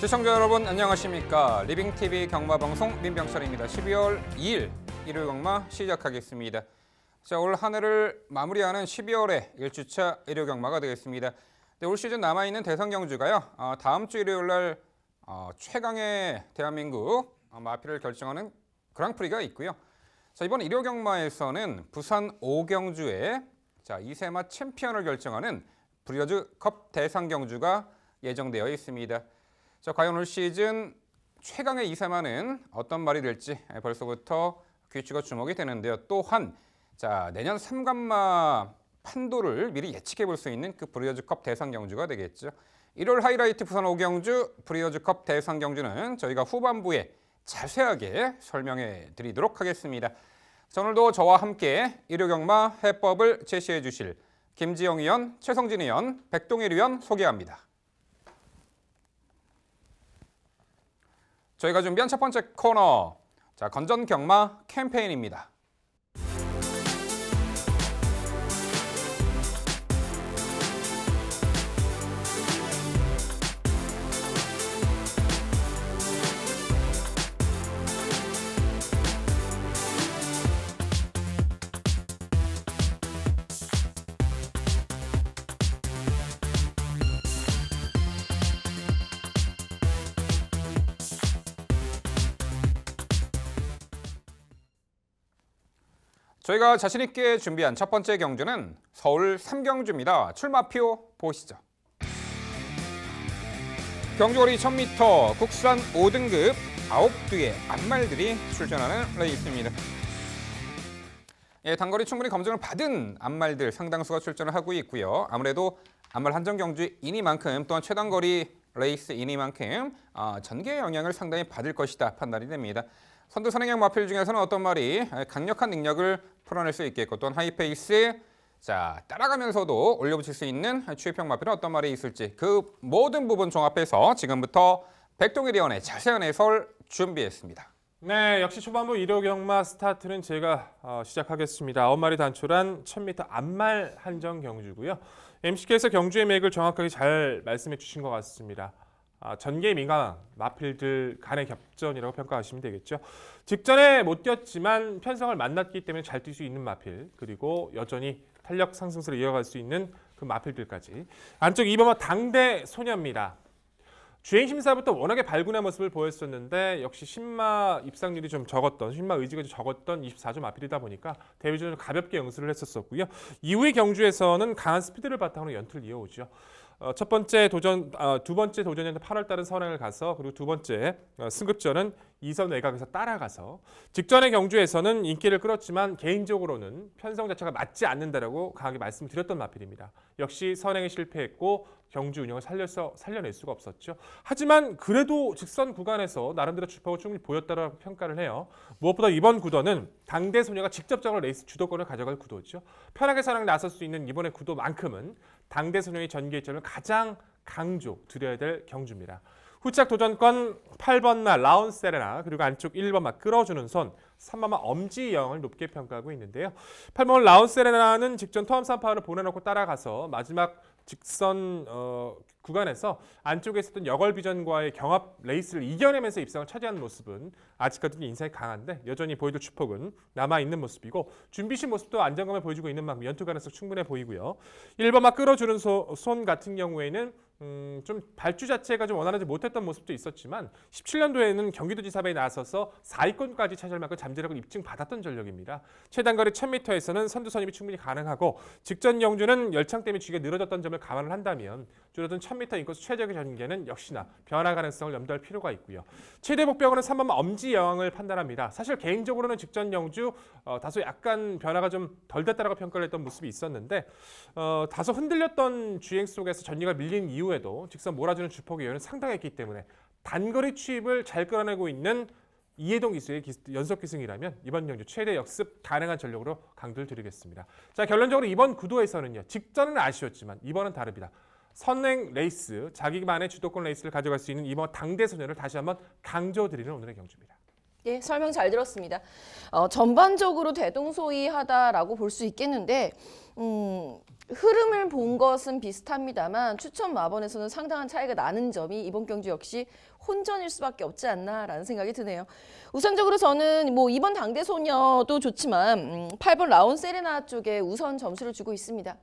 시청자 여러분 안녕하십니까. 리빙TV 경마방송 민병철입니다. 12월 2일 일요일 경마 시작하겠습니다. 자, 올 한 해를 마무리하는 12월의 1주차 일요 경마가 되겠습니다. 네, 올 시즌 남아있는 대선 경주가요. 다음 주 일요일 날 최강의 대한민국 마필을 결정하는 그랑프리가 있고요. 자, 이번 일요 경마에서는 부산 5경주에 2세마 챔피언을 결정하는 브리어즈컵 대상 경주가 예정되어 있습니다. 자, 과연 올 시즌 최강의 2세마는 어떤 말이 될지 벌써부터 귀추가 주목이 되는데요. 또한 내년 3관마 판도를 미리 예측해 볼 수 있는 그 브리어즈컵 대상 경주가 되겠죠. 1월 하이라이트 부산 5경주 브리어즈컵 대상 경주는 저희가 후반부에 자세하게 설명해 드리도록 하겠습니다. 자, 오늘도 저와 함께 일요 경마 해법을 제시해 주실 김지영 의원, 최성진 의원, 백동일 의원 소개합니다. 저희가 준비한 첫 번째 코너, 건전 경마 캠페인입니다. 저희가 자신 있게 준비한 첫 번째 경주는 서울 3경주입니다. 출마표 보시죠. 경주거리 1000m, 국산 5등급 9두의 앞말들이 출전하는 레이스입니다. 단거리 충분히 검증을 받은 앞말들 상당수가 출전을 하고 있고요. 아무래도 앞말 한정 경주이니만큼 또한 최단거리 레이스이니만큼 전개의 영향을 상당히 받을 것이다 판단이 됩니다. 선두 선행형 마필 중에서는 어떤 말이 강력한 능력을 풀어낼 수 있겠고, 또한 하이페이스, 따라가면서도 올려붙일 수 있는 추입형 마필은 어떤 말이 있을지, 그 모든 부분 종합해서 지금부터 백동일 의원의 자세한 해설 준비했습니다. 네, 역시 초반부 일요 경마 스타트는 제가 시작하겠습니다. 9마리 단촐한 1000m 앞말 한정 경주고요. MCK에서 경주의 맥을 정확하게 잘 말씀해 주신 것 같습니다. 전개에 민감한 마필들 간의 겹전이라고 평가하시면 되겠죠. 직전에 못 뛰었지만 편성을 만났기 때문에 잘 뛸 수 있는 마필, 그리고 여전히 탄력 상승세를 이어갈 수 있는 그 마필들까지. 안쪽 2번마 당대 소녀입니다. 주행 심사부터 워낙에 발군의 모습을 보였었는데 역시 신마 입상률이 좀 적었던, 신마 의지가 좀 적었던 24조 마필이다 보니까 데뷔전을 가볍게 응수를 했었었고요. 이후의 경주에서는 강한 스피드를 바탕으로 연투를 이어오죠. 첫 번째 도전, 두 번째 도전이었던 8월 달은 선행을 가서, 그리고 두 번째 승급전은 2선 외곽에서 따라가서, 직전의 경주에서는 인기를 끌었지만 개인적으로는 편성 자체가 맞지 않는다라고 강하게 말씀드렸던 마필입니다. 역시 선행에 실패했고 경주 운영을 살려낼 수가 없었죠. 하지만 그래도 직선 구간에서 나름대로 주파가 충분히 보였다라고 평가를 해요. 무엇보다 이번 구도는 당대 소녀가 직접적으로 레이스 주도권을 가져갈 구도죠. 편하게 선행 나설 수 있는 이번의 구도만큼은 당대 소녀의 전개 점을 가장 강조 드려야 될 경주입니다. 후착 도전권 8번마 라운 세레나, 그리고 안쪽 1번마 끌어주는 손, 3번마 엄지영을 높게 평가하고 있는데요. 8번마 라운 세레나는 직전 토함 3파를 보내놓고 따라가서 마지막 직선 구간에서 안쪽에 있었던 여걸비전과의 경합 레이스를 이겨내면서 입상을 차지하는 모습은 아직까지는 인상이 강한데 여전히 보여줄 추폭은 남아있는 모습이고, 준비시 모습도 안정감을 보여주고 있는 만큼 연투 가능성 충분해 보이고요. 1번마 끌어주는 손 같은 경우에는 좀 발주 자체가 좀 원활하지 못했던 모습도 있었지만 17년도에는 경기도지사회에 나서서 4위권까지 차지할 만큼 잠재력을 입증받았던 전력입니다. 최단거리 1000m에서는 선두 선임이 충분히 가능하고, 직전 경주는 열창 때문에 주기가 늘어졌던 점을 감안을 한다면 줄어든 1000m 인코스 최적의 전개는 역시나 변화 가능성을 염두할 필요가 있고요. 최대 복병으로는 3번마 엄지 여왕을 판단합니다. 사실 개인적으로는 직전 경주 다소 약간 변화가 좀 덜 됐다라고 평가를 했던 모습이 있었는데, 다소 흔들렸던 주행 속에서 전개가 밀린 이후에도 직선 몰아주는 주폭의 여유는 상당했기 때문에 단거리 추입을 잘 끌어내고 있는 이해동 기수의 연속 기승이라면 이번 경주 최대 역습 가능한 전력으로 강조를 드리겠습니다. 자, 결론적으로 이번 구도에서는요, 직전은 아쉬웠지만 이번은 다릅니다. 선행 레이스, 자기만의 주도권 레이스를 가져갈 수 있는 이번 당대 소녀를 다시 한번 강조드리는 오늘의 경주입니다. 예, 설명 잘 들었습니다. 전반적으로 대동소이하다라고 볼 수 있겠는데 흐름을 본 것은 비슷합니다만 추천 마번에서는 상당한 차이가 나는 점이 이번 경주 역시 혼전일 수밖에 없지 않나라는 생각이 드네요. 우선적으로 저는 뭐 이번 당대소녀도 좋지만 8번 라온 세레나 쪽에 우선 점수를 주고 있습니다.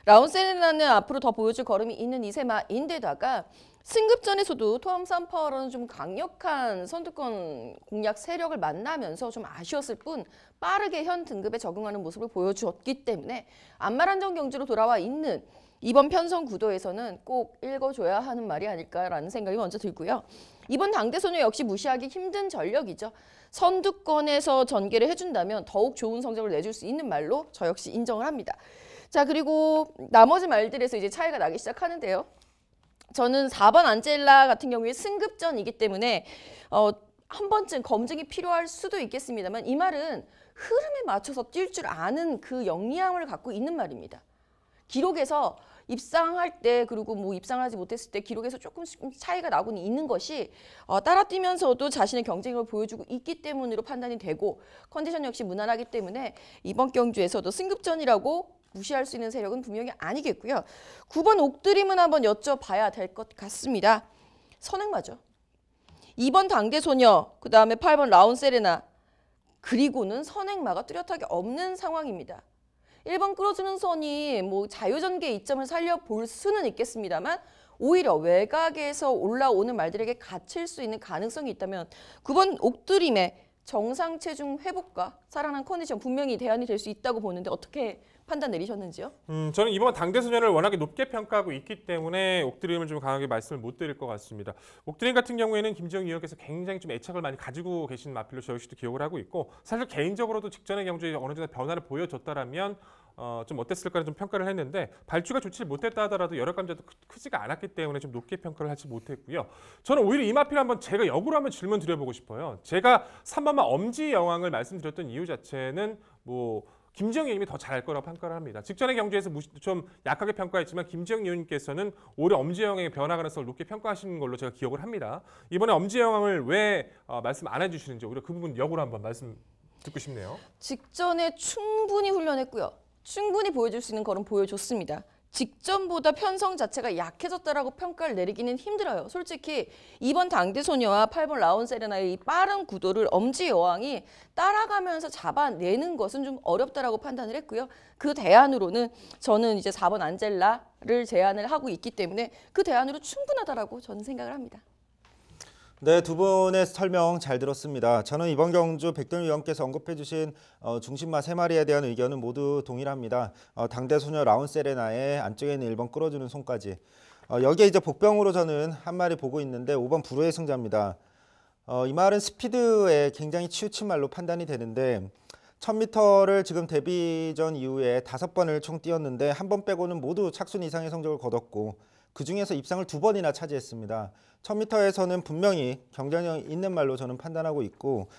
라온 세레나는 앞으로 더 보여줄 걸음이 있는 이세마인데다가 승급전에서도 토암 삼파워로는 좀 강력한 선두권 공략 세력을 만나면서 좀 아쉬웠을 뿐 빠르게 현 등급에 적응하는 모습을 보여주었기 때문에 안말한정 경주로 돌아와 있는 이번 편성 구도에서는 꼭 읽어줘야 하는 말이 아닐까라는 생각이 먼저 들고요. 이번 당대소녀 역시 무시하기 힘든 전력이죠. 선두권에서 전개를 해준다면 더욱 좋은 성적을 내줄 수 있는 말로 저 역시 인정을 합니다. 자, 그리고 나머지 말들에서 이제 차이가 나기 시작하는데요. 저는 4번 안젤라 같은 경우에 승급전이기 때문에 한 번쯤 검증이 필요할 수도 있겠습니다만 이 말은 흐름에 맞춰서 뛸 줄 아는 그 영리함을 갖고 있는 말입니다. 기록에서 입상할 때 그리고 뭐 입상하지 못했을 때 기록에서 조금씩 차이가 나고는 있는 것이 따라 뛰면서도 자신의 경쟁력을 보여주고 있기 때문으로 판단이 되고 컨디션 역시 무난하기 때문에 이번 경주에서도 승급전이라고 무시할 수 있는 세력은 분명히 아니겠고요. 9번 옥드림은 한번 여쭤봐야 될 것 같습니다. 선행마죠. 2번 당대소녀, 그 다음에 8번 라온 세레나, 그리고는 선행마가 뚜렷하게 없는 상황입니다. 1번 끌어주는 선이 뭐 자유전개의 이점을 살려볼 수는 있겠습니다만 오히려 외곽에서 올라오는 말들에게 갇힐 수 있는 가능성이 있다면 9번 옥드림의 정상 체중 회복과 살아난 컨디션 분명히 대안이 될 수 있다고 보는데 어떻게 판단 내리셨는지요? 저는 이번 당대소녀를 워낙에 높게 평가하고 있기 때문에 옥드림을 좀 강하게 말씀을 못 드릴 것 같습니다. 옥드림 같은 경우에는 김지영 위원께서 굉장히 좀 애착을 많이 가지고 계신 마필로 저 역시도 기억을 하고 있고 사실 개인적으로도 직전의 경주에 어느 정도 변화를 보여줬다라면 좀 어땠을까를 좀 평가를 했는데 발주가 좋지 못했다 하더라도 여러 감자도 크지가 않았기 때문에 좀 높게 평가를 하지 못했고요. 저는 오히려 이 마필 한번 제가 역으로 한번 질문 드려보고 싶어요. 제가 3번만 엄지 여왕을 말씀드렸던 이유 자체는 뭐 김지영 의원님이 더 잘할 거라고 평가를 합니다. 직전의 경주에서 좀 약하게 평가했지만 김지영 의원님께서는 오히려 엄지여왕의 변화 가능성을 높게 평가하시는 걸로 제가 기억을 합니다. 이번에 엄지여왕을 왜 말씀 안 해주시는지 오히려 그 부분 역으로 한번 말씀 듣고 싶네요. 직전에 충분히 훈련했고요. 충분히 보여줄 수 있는 걸음 보여줬습니다. 직전보다 편성 자체가 약해졌다라고 평가를 내리기는 힘들어요. 솔직히 이번 당대소녀와 8번 라온 세레나의 이 빠른 구도를 엄지 여왕이 따라가면서 잡아내는 것은 좀 어렵다라고 판단을 했고요. 그 대안으로는 저는 이제 4번 안젤라를 제안을 하고 있기 때문에 그 대안으로 충분하다라고 저는 생각을 합니다. 네, 두 분의 설명 잘 들었습니다. 저는 이번 경주 백동일 위원께서 언급해 주신 중심마 3마리에 대한 의견은 모두 동일합니다. 당대소녀 라온 세레나의 안쪽에 있는 1번 끌어주는 손까지. 여기에 이제 복병으로 저는 한 마리 보고 있는데 5번 불후의 승자입니다. 이 말은 스피드에 굉장히 치우친 말로 판단이 되는데 1000m를 지금 데뷔전 이후에 5번을 총 뛰었는데 한 번 빼고는 모두 착순 이상의 성적을 거뒀고 그중에서 입상을 2번이나 차지했습니다. 1000m에서는 분명히 경쟁력 있는 말로 저는 판단하고 있고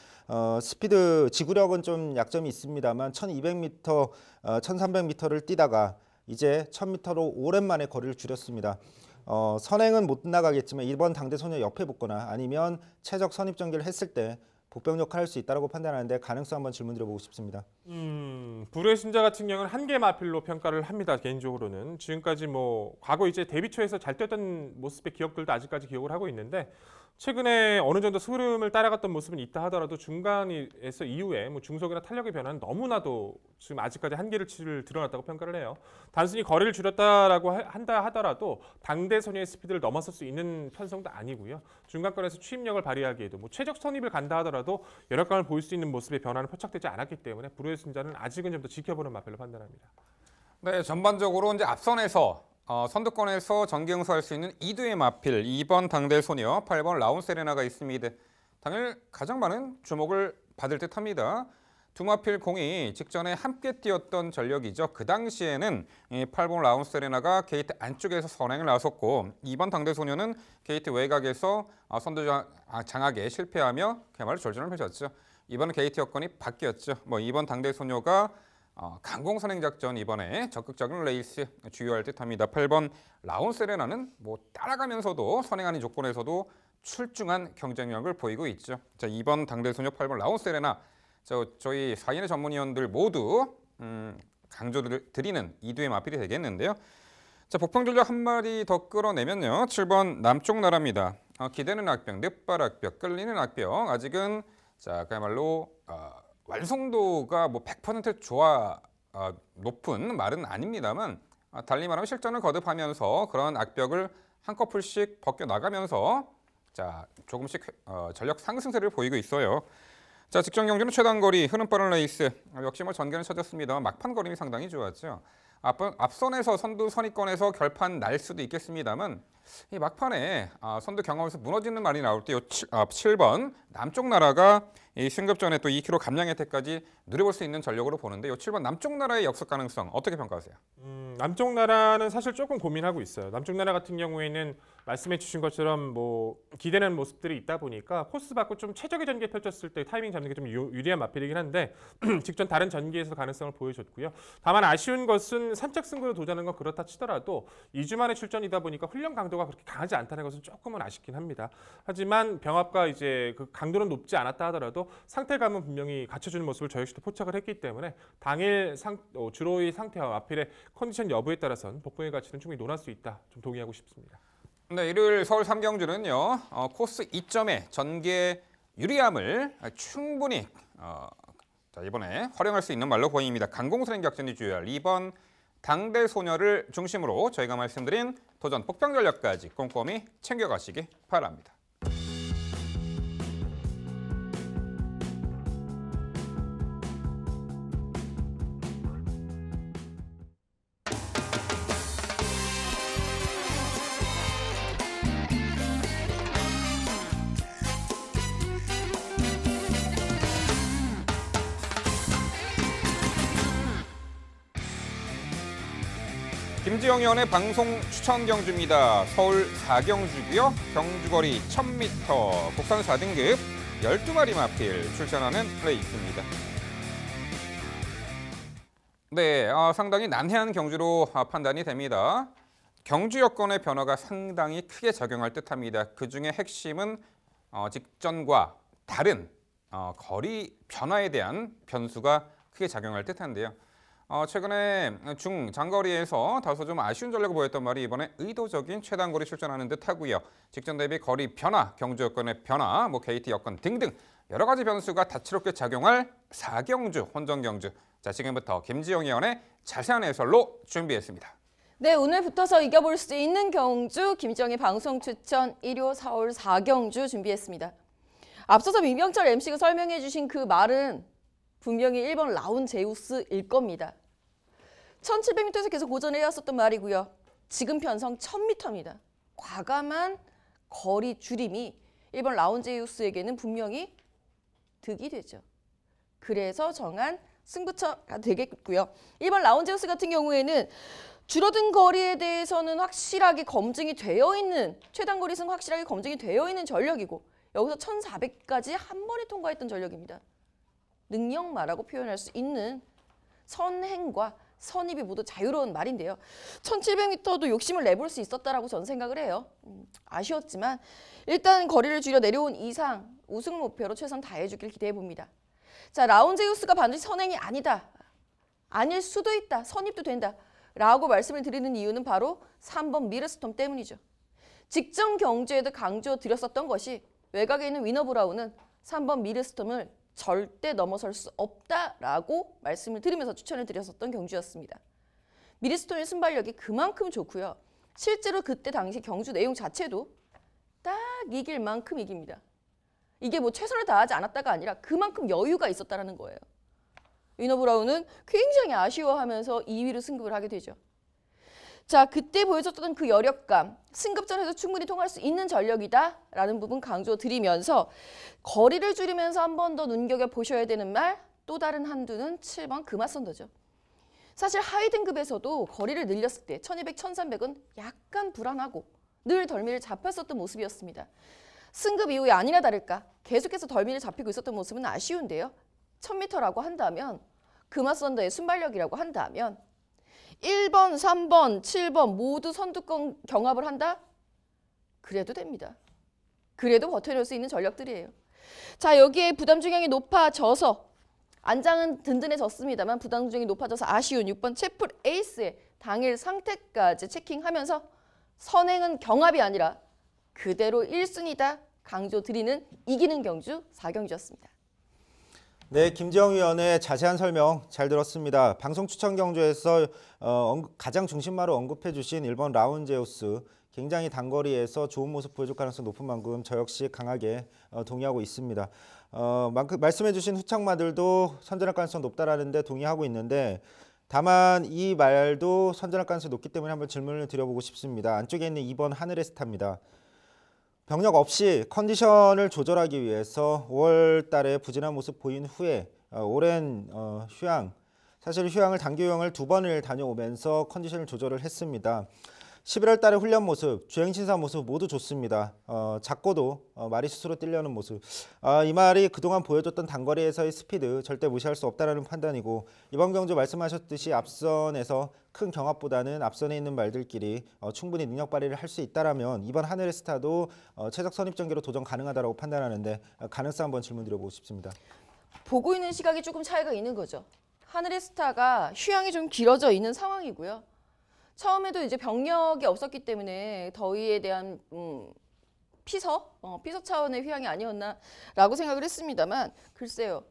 스피드 지구력은 좀 약점이 있습니다만 1200m, 1300m를 뛰다가 이제 1000m로 오랜만에 거리를 줄였습니다. 선행은 못 나가겠지만 이번 당대소녀 옆에 붙거나 아니면 최적 선입 전개를 했을 때 복병 역할을 할 수 있다고 판단하는데 가능성 한번 질문 드려보고 싶습니다. 불후의 승자 같은 경우는 한 개 마필로 평가를 합니다. 개인적으로는 지금까지 뭐 과거 이제 데뷔 초에서 잘 뛰었던 모습의 기억들도 아직까지 기억을 하고 있는데 최근에 어느 정도 흐름을 따라갔던 모습은 있다 하더라도 중간에서 이후에 뭐 중속이나 탄력의 변화는 너무나도 지금 아직까지 한계를 드러났다고 평가를 해요. 단순히 거리를 줄였다라고 한다 하더라도 당대소녀의 스피드를 넘어설 수 있는 편성도 아니고요. 중간권에서 추임력을 발휘하기에도 뭐 최적 선입을 간다 하더라도 열악감을 보일 수 있는 모습의 변화는 포착되지 않았기 때문에 불후의 승자는 아직은 좀 더 지켜보는 마필로 판단합니다. 네, 전반적으로 이제 앞선에서 선두권에서 전경수할 수 있는 2두의 마필 2번 당대소녀, 8번 라온 세레나가 있습니다. 당일 가장 많은 주목을 받을 듯합니다. 두 마필 공이 직전에 함께 뛰었던 전력이죠. 그 당시에는 8번 라온 세레나가 게이트 안쪽에서 선행을 나섰고 2번 당대소녀는 게이트 외곽에서 선두 장악에 실패하며 그야말로 절전을 펼쳤죠. 이번은 게이트 여건이 바뀌었죠. 뭐 2번 당대소녀가 강공선행 작전 이번에 적극적인 레이스 주요할 듯합니다. 8번 라온 세레나는 뭐 따라가면서도 선행 아닌 조건에서도 출중한 경쟁력을 보이고 있죠. 자, 이번 당대소녀 8번 라운세레나 저희 4인의 전문위원들 모두 강조드리는 2두의 마필이 되겠는데요. 자, 복평전력 한 마리 더 끌어내면요. 7번 남쪽 나라입니다. 기대는 악병, 늪발 악병, 끌리는 악병. 아직은 자 그야말로 완성도가 뭐 100% 높은 말은 아닙니다만 달리 말하면 실전을 거듭하면서 그런 악벽을 한꺼풀씩 벗겨 나가면서 자 조금씩 전력 상승세를 보이고 있어요. 자 직전 경주는 최단거리 흐름 빠른 레이스 역시 뭐 전개는 쳐졌습니다만 막판 거림이 상당히 좋았죠. 앞선에서 선두 선입권에서 결판 날 수도 있겠습니다만 이 막판에 선두 경험에서 무너지는 말이 나올 때 7번 남쪽 나라가 이 승급전에 또 2km 감량 혜택까지 누려볼 수 있는 전력으로 보는데 이 7번 남쪽 나라의 역습 가능성 어떻게 평가하세요? 남쪽 나라는 사실 조금 고민하고 있어요. 남쪽 나라 같은 경우에는 말씀해 주신 것처럼 뭐 기대는 모습들이 있다 보니까 코스 받고 좀 최적의 전개 펼쳤을 때 타이밍 잡는 게 좀 유리한 마필이긴 한데 직전 다른 전개에서 가능성을 보여줬고요. 다만 아쉬운 것은 산책 승부를 도전하는 건 그렇다 치더라도 2주 만에 출전이다 보니까 훈련 강도가 그렇게 강하지 않다는 것은 조금은 아쉽긴 합니다. 하지만 병합과 이제 그 강도는 높지 않았다 하더라도 상태감은 분명히 갖춰주는 모습을 저 역시도 포착을 했기 때문에 당일 주로의 상태와 마필의 컨디션 여부에 따라서는 복병의 가치는 충분히 논할 수 있다. 좀 동의하고 싶습니다. 네, 일요일 서울 3경주는요. 코스 2점의 전개 유리함을 충분히 자, 이번에 활용할 수 있는 말로 보입니다. 강공수행 격전이 주요할 2번 당대 소녀를 중심으로 저희가 말씀드린 도전 복병 전략까지 꼼꼼히 챙겨가시기 바랍니다. 김지영 의원의 방송 추천 경주입니다. 서울 4경주고요. 경주거리 1000m, 국산 4등급 12마리 마필 출전하는 레이스입니다. 네, 상당히 난해한 경주로 판단이 됩니다. 경주 여건의 변화가 상당히 크게 작용할 듯합니다. 그중에 핵심은 직전과 다른 거리 변화에 대한 변수가 크게 작용할 듯한데요. 최근에 중장거리에서 다소 좀 아쉬운 전력을 보였던 말이 이번에 의도적인 최단거리 출전하는 듯하고요. 직전 대비 거리 변화, 경주 여건의 변화, KT 여건 등등 여러 가지 변수가 다채롭게 작용할 4경주 혼전 경주. 자, 지금부터 김지영 의원의 자세한 해설로 준비했습니다. 네, 오늘 붙어서 이겨볼 수 있는 경주 김지영의 방송 추천 1호 서울 4경주 준비했습니다. 앞서서 민병철 MC가 설명해 주신 그 말은 분명히 1번 라운제우스일 겁니다. 1700m에서 계속 고전해왔었던 말이고요. 지금 편성 1000m입니다. 과감한 거리 줄임이 1번 라운제우스에게는 분명히 득이 되죠. 그래서 정한 승부처가 되겠고요. 1번 라운제우스 같은 경우에는 줄어든 거리에 대해서는 확실하게 검증이 되어 있는 최단거리승 확실하게 검증이 되어 있는 전력이고 여기서 1400까지 한 번에 통과했던 전력입니다. 능력마라고 표현할 수 있는 선행과 선입이 모두 자유로운 말인데요. 1700m도 욕심을 내볼 수 있었다라고 저는 생각을 해요. 아쉬웠지만 일단 거리를 줄여 내려온 이상 우승 목표로 최선 다해주길 기대해봅니다. 자, 라운제우스가 반드시 선행이 아니다. 아닐 수도 있다. 선입도 된다. 라고 말씀을 드리는 이유는 바로 3번 미르스톰 때문이죠. 직전 경주에도 강조드렸었던 것이 외곽에 있는 위너 브라운은 3번 미르스톰을 절대 넘어설 수 없다라고 말씀을 드리면서 추천을 드렸었던 경주였습니다. 미르스톰의 순발력이 그만큼 좋고요. 실제로 그때 당시 경주 내용 자체도 딱 이길 만큼 이깁니다. 이게 최선을 다하지 않았다가 아니라 그만큼 여유가 있었다는 거예요. 위너 브라운은 굉장히 아쉬워하면서 2위로 승급을 하게 되죠. 자, 그때 보여줬던 그 여력감, 승급전에서 충분히 통할 수 있는 전력이다라는 부분 강조드리면서 거리를 줄이면서 한 번 더 눈여겨보셔야 되는 말, 또 다른 한두는 7번 금화선더죠. 사실 하위 등급에서도 거리를 늘렸을 때 1200, 1300은 약간 불안하고 늘 덜미를 잡혔었던 모습이었습니다. 승급 이후에 아니나 다를까 계속해서 덜미를 잡히고 있었던 모습은 아쉬운데요. 1000m라고 한다면 금화선더의 순발력이라고 한다면 1번, 3번, 7번 모두 선두권 경합을 한다? 그래도 됩니다. 그래도 버텨낼 수 있는 전력들이에요. 자, 여기에 부담 중량이 높아져서 안장은 든든해졌습니다만 부담 중량이 높아져서 아쉬운 6번 채플 에이스의 당일 상태까지 체킹하면서 선행은 경합이 아니라 그대로 1순위다 강조드리는 이기는 경주 4경주였습니다. 네, 김지영 위원의 자세한 설명 잘 들었습니다. 방송 추천 경주에서 가장 중심마로 언급해 주신 1번 라운제우스 굉장히 단거리에서 좋은 모습 보여줄 가능성 높은 만큼 저 역시 강하게 동의하고 있습니다. 말씀해 주신 후착마들도 선전할 가능성 높다라는데 동의하고 있는데 다만 이 말도 선전할 가능성이 높기 때문에 한번 질문을 드려보고 싶습니다. 안쪽에 있는 2번 하늘의 스타입니다. 병력 없이 컨디션을 조절하기 위해서 5월 달에 부진한 모습 보인 후에 오랜 휴양, 사실 휴양을 단기 휴양을 2번을 다녀오면서 컨디션을 조절을 했습니다. 11월 달에 훈련 모습, 주행신사 모습 모두 좋습니다. 작고도 말이 스스로 뛰려는 모습. 이 말이 그동안 보여줬던 단거리에서의 스피드 절대 무시할 수 없다는 판단이고 이번 경주 말씀하셨듯이 앞선에서 큰 경합보다는 앞선에 있는 말들끼리 충분히 능력 발휘를 할 수 있다라면 이번 하늘의 스타도 최적 선입전개로 도전 가능하다고 판단하는데 가능성 한번 질문 드려보고 싶습니다. 보고 있는 시각이 조금 차이가 있는 거죠. 하늘의 스타가 휴양이 좀 길어져 있는 상황이고요. 처음에도 이제 병력이 없었기 때문에 더위에 대한 피서 차원의 휴양이 아니었나라고 생각을 했습니다만 글쎄요.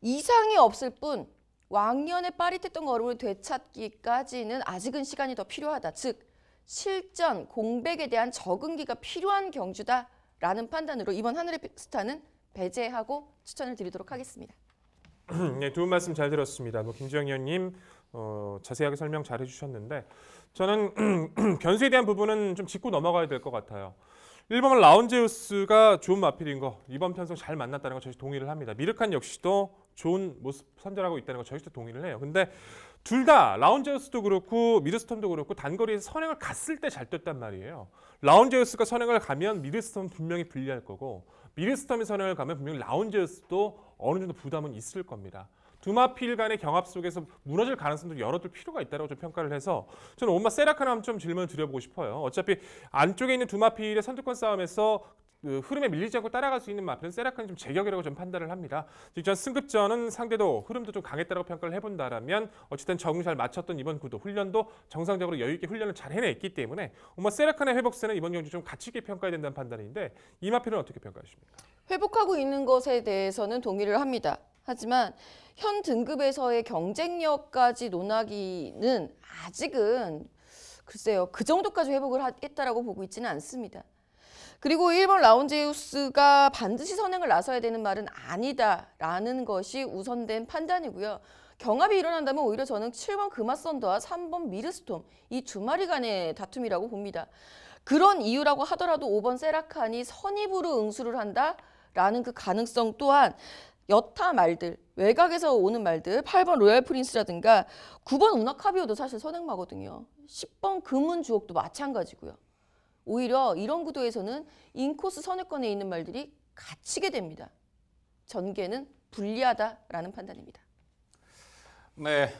이상이 없을 뿐 왕년에 빠릿했던 걸음을 되찾기까지는 아직은 시간이 더 필요하다. 즉 실전, 공백에 대한 적응기가 필요한 경주다라는 판단으로 이번 하늘의 스타는 배제하고 추천을 드리도록 하겠습니다. 네, 두 분 말씀 잘 들었습니다. 김지영 의원님 자세하게 설명 잘 해주셨는데 저는 변수에 대한 부분은 좀 짚고 넘어가야 될 것 같아요. 1번 라운제우스가 좋은 마필인 거, 이번 편성 잘 만났다는 거 저희 동의를 합니다. 미르칸 역시도 좋은 모습 선전하고 있다는 거 저희도 동의를 해요. 근데 둘 다 라운제우스도 그렇고 미드스톰도 그렇고 단거리에서 선행을 갔을 때 잘 뛰었단 말이에요. 라운제우스가 선행을 가면 미드스톰 분명히 불리할 거고 미드스톰이 선행을 가면 분명히 라운제우스도 어느 정도 부담은 있을 겁니다. 두 마필 간의 경합 속에서 무너질 가능성도 열어둘 필요가 있다고 좀 평가를 해서 저는 온마 세라카나 좀 질문을 드려보고 싶어요. 어차피 안쪽에 있는 두 마필의 선두권 싸움에서 흐름에 밀리지 않고 따라갈 수 있는 마필은 세라카는 좀 제격이라고 좀 판단을 합니다. 직전 승급전은 상대도 흐름도 좀 강했다고 평가를 해본다라면 어쨌든 적응 잘 맞췄던 이번 구도 훈련도 정상적으로 여유 있게 훈련을 잘 해냈기 때문에 온마 세라카의 회복세는 이번 경기 좀 가치 있게 평가해야 된다는 판단인데 이 마필은 어떻게 평가하십니까? 회복하고 있는 것에 대해서는 동의를 합니다. 하지만 현 등급에서의 경쟁력까지 논하기는 아직은 글쎄요. 그 정도까지 회복을 했다라고 보고 있지는 않습니다. 그리고 1번 라운제우스가 반드시 선행을 나서야 되는 말은 아니다라는 것이 우선된 판단이고요. 경합이 일어난다면 오히려 저는 7번 금화선더와 3번 미르스톰 이 두 마리 간의 다툼이라고 봅니다. 그런 이유라고 하더라도 5번 세라칸이 선입으로 응수를 한다라는 그 가능성 또한 여타 말들, 외곽에서 오는 말들, 8번 로얄 프린스라든가 9번 우나카비오도 사실 선행마거든요. 10번 금은 주옥도 마찬가지고요. 오히려 이런 구도에서는 인코스 선회권에 있는 말들이 갇히게 됩니다. 전개는 불리하다라는 판단입니다. 네,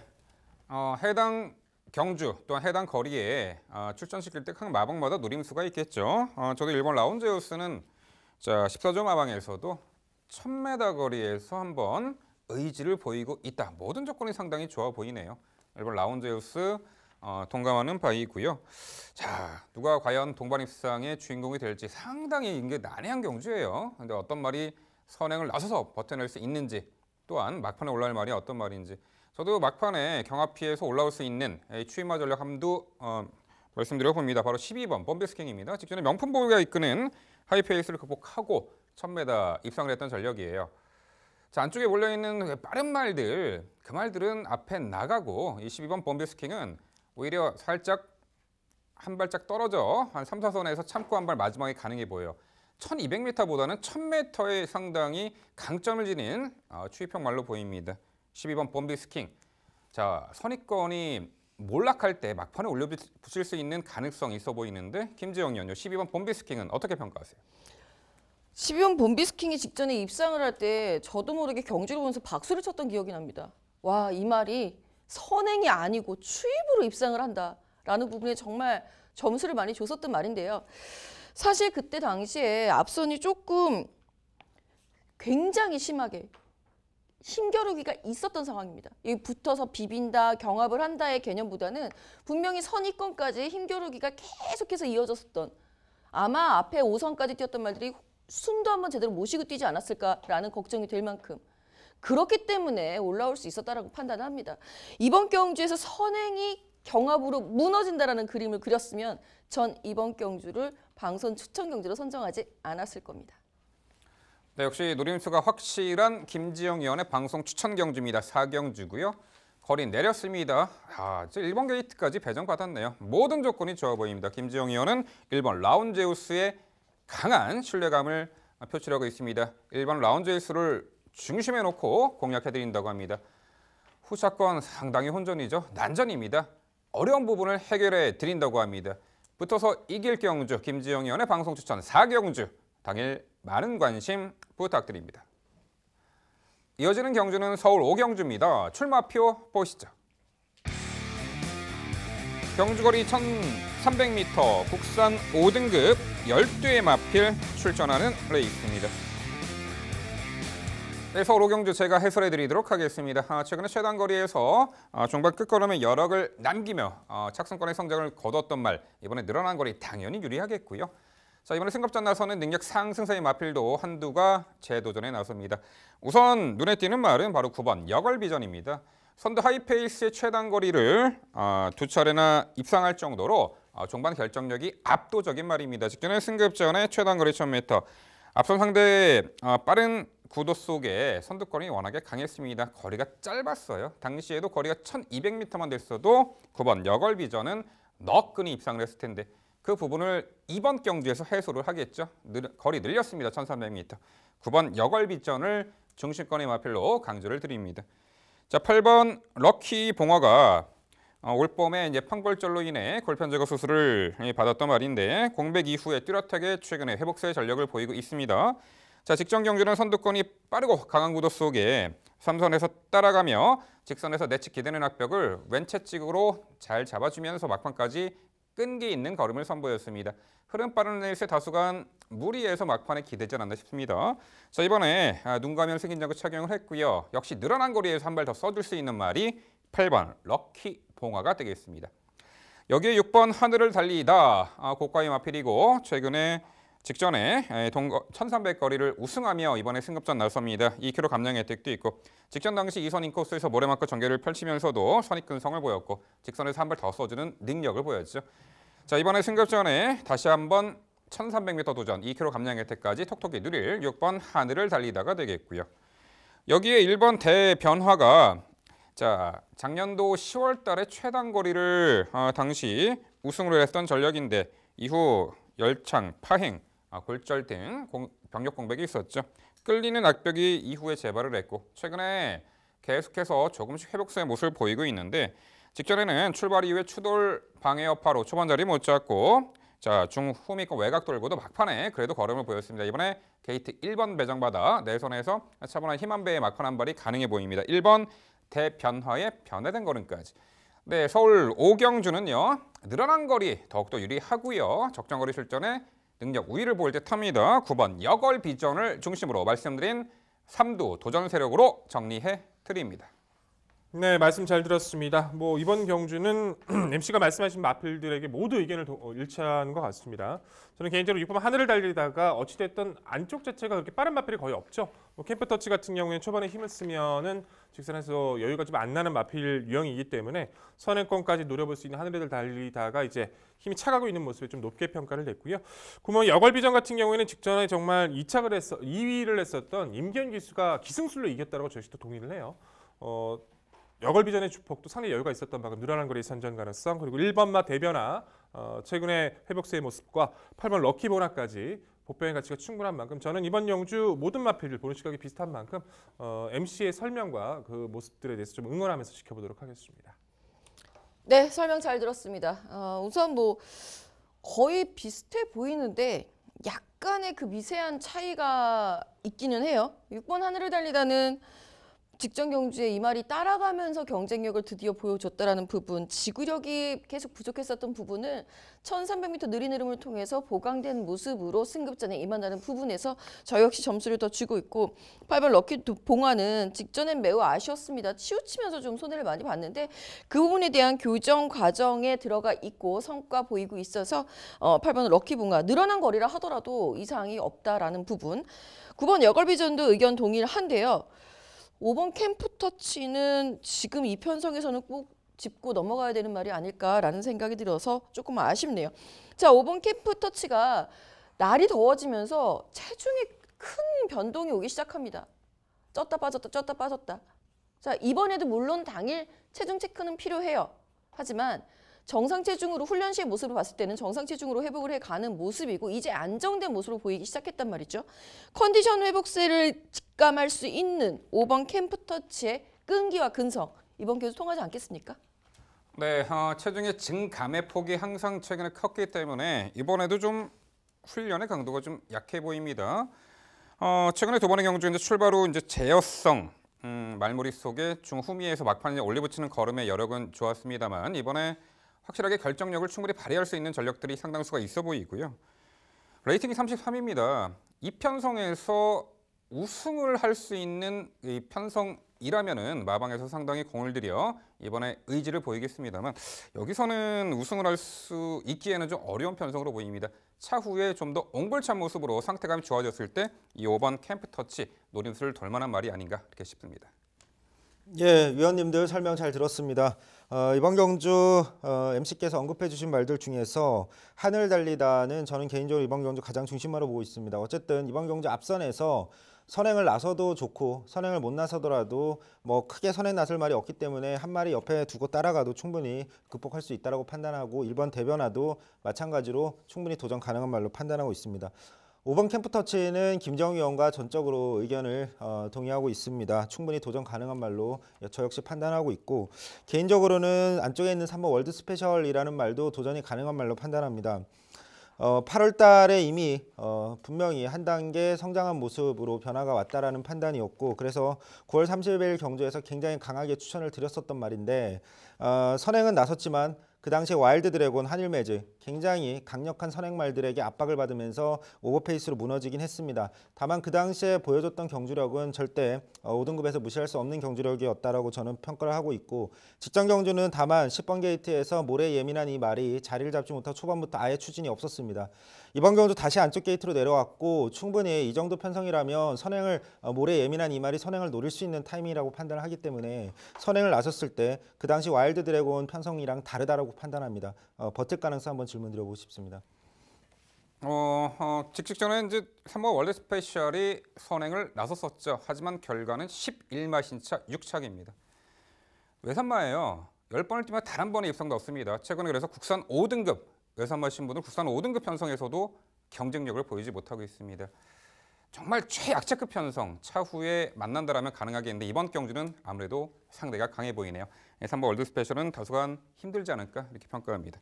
해당 경주 또한 해당 거리에 출전시킬 때 각 마방마다 노림수가 있겠죠. 저도 1번 라운제우스는 14조 마방에서도 1000m 거리에서 한번 의지를 보이고 있다. 모든 조건이 상당히 좋아 보이네요. 1번 라운제우스 동감하는 바이고요. 자, 누가 과연 동반입상의 주인공이 될지 상당히 이게 난해한 경주예요. 근데 어떤 말이 선행을 나서서 버텨낼 수 있는지 또한 막판에 올라올 말이 어떤 말인지 저도 막판에 경합 피해서 올라올 수 있는 추이마 전략 함도 말씀드려봅니다. 바로 12번 범비스킹입니다. 직전에 명품 보유가 이끄는 하이페이스를 극복하고 1000m 입상을 했던 전력이에요. 자, 안쪽에 몰려있는 빠른 말들, 그 말들은 앞에 나가고 이 12번 범비스킹은 오히려 살짝 한 발짝 떨어져 한 3, 4선에서 참고 한 발 마지막에 가능해 보여요. 1200m보다는 1000m에 상당히 강점을 지닌 추이평 말로 보입니다. 12번 범비스킹. 자, 선입권이 몰락할 때 막판에 올려붙일 수 있는 가능성이 있어 보이는데 김지영 의원요. 12번 범비스킹은 어떻게 평가하세요? 12번 범비스킹이 직전에 입상을 할 때 저도 모르게 경주를 보면서 박수를 쳤던 기억이 납니다. 와, 이 말이 선행이 아니고 추입으로 입상을 한다라는 부분에 정말 점수를 많이 줬었던 말인데요. 사실 그때 당시에 앞선이 조금 굉장히 심하게 힘겨루기가 있었던 상황입니다. 이 붙어서 비빈다, 경합을 한다의 개념보다는 분명히 선입권까지 힘겨루기가 계속해서 이어졌었던, 아마 앞에 5선까지 뛰었던 말들이 숨도 한번 제대로 못 쉬고 뛰지 않았을까라는 걱정이 될 만큼 그렇기 때문에 올라올 수 있었다라고 판단합니다. 이번 경주에서 선행이 경합으로 무너진다라는 그림을 그렸으면 전 이번 경주를 방선 추천 경주로 선정하지 않았을 겁니다. 네, 역시 노림수가 확실한 김지영 의원의 방송 추천 경주입니다. 4경주고요. 거리 내렸습니다. 이제 1번 게이트까지 배정받았네요. 모든 조건이 좋아 보입니다. 김지영 의원은 1번 라운제우스의 강한 신뢰감을 표출하고 있습니다. 1번 라운제우스를 중심에 놓고 공략해드린다고 합니다. 후차권 상당히 혼전이죠. 난전입니다. 어려운 부분을 해결해 드린다고 합니다. 붙어서 이길 경주 김지영 의원의 방송 추천 4경주 당일 많은 관심 부탁드립니다. 이어지는 경주는 서울 5경주입니다. 출마표 보시죠. 경주거리 1300m 국산 5등급 12회 마필 출전하는 레이스입니다. 네, 서울 5경주 제가 해설해 드리도록 하겠습니다. 최근에 최단거리에서 종반 끝걸음에 여력을 남기며 착승권의 성적을 거뒀던 말, 이번에 늘어난 거리 당연히 유리하겠고요. 자, 이번에 승급전 나서는 능력 상승세의 마필도 한두가 재도전에 나섭니다. 우선 눈에 띄는 말은 바로 9번 여걸비전입니다. 선두 하이페이스의 최단거리를 두 차례나 입상할 정도로 종반 결정력이 압도적인 말입니다. 직전에 승급전에 최단거리 1000m, 앞선 상대의 빠른 구도 속에 선두권이 워낙에 강했습니다. 거리가 짧았어요. 당시에도 거리가 1200m만 됐어도 9번 여걸비전은 너끈히 입상을 했을 텐데 그 부분을 이번 경주에서 해소를 하겠죠. 거리 늘렸습니다. 1300m. 9번 여걸비전을 중심권의 마필로 강조를 드립니다. 자, 8번 럭키 봉화가 올 봄에 이제 판골절로 인해 골편 제거 수술을 받았던 말인데 공백 이후에 뚜렷하게 최근에 회복세 전력을 보이고 있습니다. 자, 직전 경주는 선두권이 빠르고 강한 구도 속에 3선에서 따라가며 직선에서 내측 기대는 악벽을 왼채찍으로 잘 잡아주면서 막판까지 끈기 있는 걸음을 선보였습니다. 흐름 빠른 레이스의 다수간 무리해서 막판에 기대지 않았나 싶습니다. 자, 이번에 눈 가면 승인장구 착용을 했고요. 역시 늘어난 거리에서 한 발 더 써줄 수 있는 말이 8번 럭키 봉화가 되겠습니다. 여기에 6번 하늘을 달리다 고가의 마필이고 최근에 직전에 1300거리를 우승하며 이번에 승급전 나섭니다. 2km 감량 혜택도 있고 직전 당시 2선 인코스에서 모래마크 전개를 펼치면서도 선입근성을 보였고 직선에서 한 발 더 써주는 능력을 보였죠. 자, 이번에 승급전에 다시 한번 1300m 도전 2km 감량 혜택까지 톡톡히 누릴 6번 하늘을 달리다가 되겠고요. 여기에 1번 대변화가 자, 작년도 10월 달에 최단거리를 당시 우승으로 했던 전력인데 이후 열창, 파행, 골절 등 병력 공백이 있었죠. 끌리는 악벽이 이후에 재발을 했고 최근에 계속해서 조금씩 회복세의 모습을 보이고 있는데 직전에는 출발 이후에 추돌 방해 여파로 초반 자리 못 잡고 자, 중후미권 외곽 돌고도 막판에 그래도 걸음을 보였습니다. 이번에 게이트 1번 배정받아 내선에서 차분한 힘 한 배의 막판 한 발이 가능해 보입니다. 1번 대변화의 변화된 걸음까지. 네, 서울 5경주는요. 늘어난 거리 더욱더 유리하고요. 적정 거리 출전에 능력 우위를 보일 듯합니다. 9번 여걸 비전을 중심으로 말씀드린 3두 도전 세력으로 정리해 드립니다. 네, 말씀 잘 들었습니다. 뭐 이번 경주는 MC가 말씀하신 마필들에게 모두 의견을 일치한 것 같습니다. 저는 개인적으로 6번 하늘을 달리다가 어찌됐든 안쪽 자체가 그렇게 빠른 마필이 거의 없죠. 뭐 캠프터치 같은 경우에는 초반에 힘을 쓰면은 직선에서 여유가 좀 안 나는 마필 유형이기 때문에 선행권까지 노려볼 수 있는 하늘을 달리다가 이제 힘이 차가고 있는 모습에 좀 높게 평가를 냈고요. 구멍 여걸비전 같은 경우에는 직전에 정말 2위를 했었던 임기현 기수가 기승술로 이겼다고 저희 도 동의를 해요. 여걸비전의 주폭도 상당히 여유가 있었던 만큼 늘어난 거리 선전 가능성, 그리고 1번마 대변화 최근의 회복세의 모습과 8번 럭키 보나까지 복병의 가치가 충분한 만큼 저는 이번 영주 모든 마필들 보는 시각이 비슷한 만큼 MC의 설명과 그 모습들에 대해서 좀 응원하면서 지켜보도록 하겠습니다. 네, 설명 잘 들었습니다. 우선 뭐 거의 비슷해 보이는데 약간의 그 미세한 차이가 있기는 해요. 6번 하늘을 달리다는 직전 경주에 이 말이 따라가면서 경쟁력을 드디어 보여줬다라는 부분, 지구력이 계속 부족했었던 부분을 1300m 느린 흐름을 통해서 보강된 모습으로 승급전에 임한다는 부분에서 저 역시 점수를 더 주고 있고 8번 럭키 봉화는 직전엔 매우 아쉬웠습니다. 치우치면서 좀 손해를 많이 봤는데 그 부분에 대한 교정 과정에 들어가 있고 성과 보이고 있어서 8번 럭키 봉화 늘어난 거리라 하더라도 이상이 없다라는 부분. 9번 여걸비전도 의견 동일한데요. 5번 캠프터치는 지금 이 편성에서는 꼭 짚고 넘어가야 되는 말이 아닐까라는 생각이 들어서 조금 아쉽네요. 자, 5번 캠프터치가 날이 더워지면서 체중에 큰 변동이 오기 시작합니다. 쪘다 빠졌다 쪘다 빠졌다. 자, 이번에도 물론 당일 체중 체크는 필요해요. 하지만 정상 체중으로 훈련 시의 모습을 봤을 때는 정상 체중으로 회복을 해가는 모습이고 이제 안정된 모습으로 보이기 시작했단 말이죠. 컨디션 회복세를 직감할 수 있는 5번 캠프터치의 끈기와 근성 이번 경주 통하지 않겠습니까? 네, 체중의 증감의 폭이 항상 최근에 컸기 때문에 이번에도 좀 훈련의 강도가 좀 약해 보입니다. 최근에 두 번의 경주인데 출발 후 이제 제어성, 말무리 속에 중후미에서 막판에 올리붙이는 걸음의 여력은 좋았습니다만 이번에 확실하게 결정력을 충분히 발휘할 수 있는 전력들이 상당수가 있어 보이고요. 레이팅이 33입니다. 이 편성에서 우승을 할 수 있는 이 편성이라면은 마방에서 상당히 공을 들여 이번에 의지를 보이겠습니다만 여기서는 우승을 할 수 있기에는 좀 어려운 편성으로 보입니다. 차후에 좀 더 옹골찬 모습으로 상태감이 좋아졌을 때 이 5번 캠프터치 노림수를 돌 만한 말이 아닌가 이렇게 싶습니다. 예, 위원님들 설명 잘 들었습니다. 이번 경주 MC께서 언급해 주신 말들 중에서 하늘 달리다는 저는 개인적으로 이번 경주 가장 중심으로 보고 있습니다. 어쨌든 이번 경주 앞선에서 선행을 나서도 좋고 선행을 못 나서더라도 뭐 크게 선행 나설 말이 없기 때문에 한 마리 옆에 두고 따라가도 충분히 극복할 수 있다고 판단하고 1번 대변화도 마찬가지로 충분히 도전 가능한 말로 판단하고 있습니다. 5번 캠프터치는 김정희 의원과 전적으로 의견을 동의하고 있습니다. 충분히 도전 가능한 말로 저 역시 판단하고 있고 개인적으로는 안쪽에 있는 3번 월드 스페셜이라는 말도 도전이 가능한 말로 판단합니다. 8월 달에 이미 분명히 한 단계 성장한 모습으로 변화가 왔다라는 판단이었고 그래서 9월 30일 경주에서 굉장히 강하게 추천을 드렸었던 말인데 선행은 나섰지만 그 당시에 와일드 드래곤 한일 매즈 굉장히 강력한 선행말들에게 압박을 받으면서 오버페이스로 무너지긴 했습니다. 다만 그 당시에 보여줬던 경주력은 절대 5등급에서 무시할 수 없는 경주력이었다라고 저는 평가를 하고 있고 직전 경주는 다만 10번 게이트에서 모래에 예민한 이 말이 자리를 잡지 못하고 초반부터 아예 추진이 없었습니다. 이번 경주 다시 안쪽 게이트로 내려왔고 충분히 이 정도 편성이라면 선행을 모래에 예민한 이 말이 선행을 노릴 수 있는 타이밍이라고 판단을 하기 때문에 선행을 나섰을 때 그 당시 와일드 드래곤 편성이랑 다르다라고 판단합니다. 버틸 가능성 한번 질문 드려보고 싶습니다. 직전에 이제 3번 월드 스페셜이 선행을 나섰었죠. 하지만 결과는 11마 신차 6착입니다. 외산마예요. 10번을 뛰면 단 한 번의 입성도 없습니다. 최근에 그래서 국산 5등급 외산마 신분은 국산 5등급 편성에서도 경쟁력을 보이지 못하고 있습니다. 정말 최약체급 편성 차후에 만난다라면 가능하겠는데 이번 경주는 아무래도 상대가 강해 보이네요. 3번 월드 스페셜은 다소간 힘들지 않을까 이렇게 평가합니다.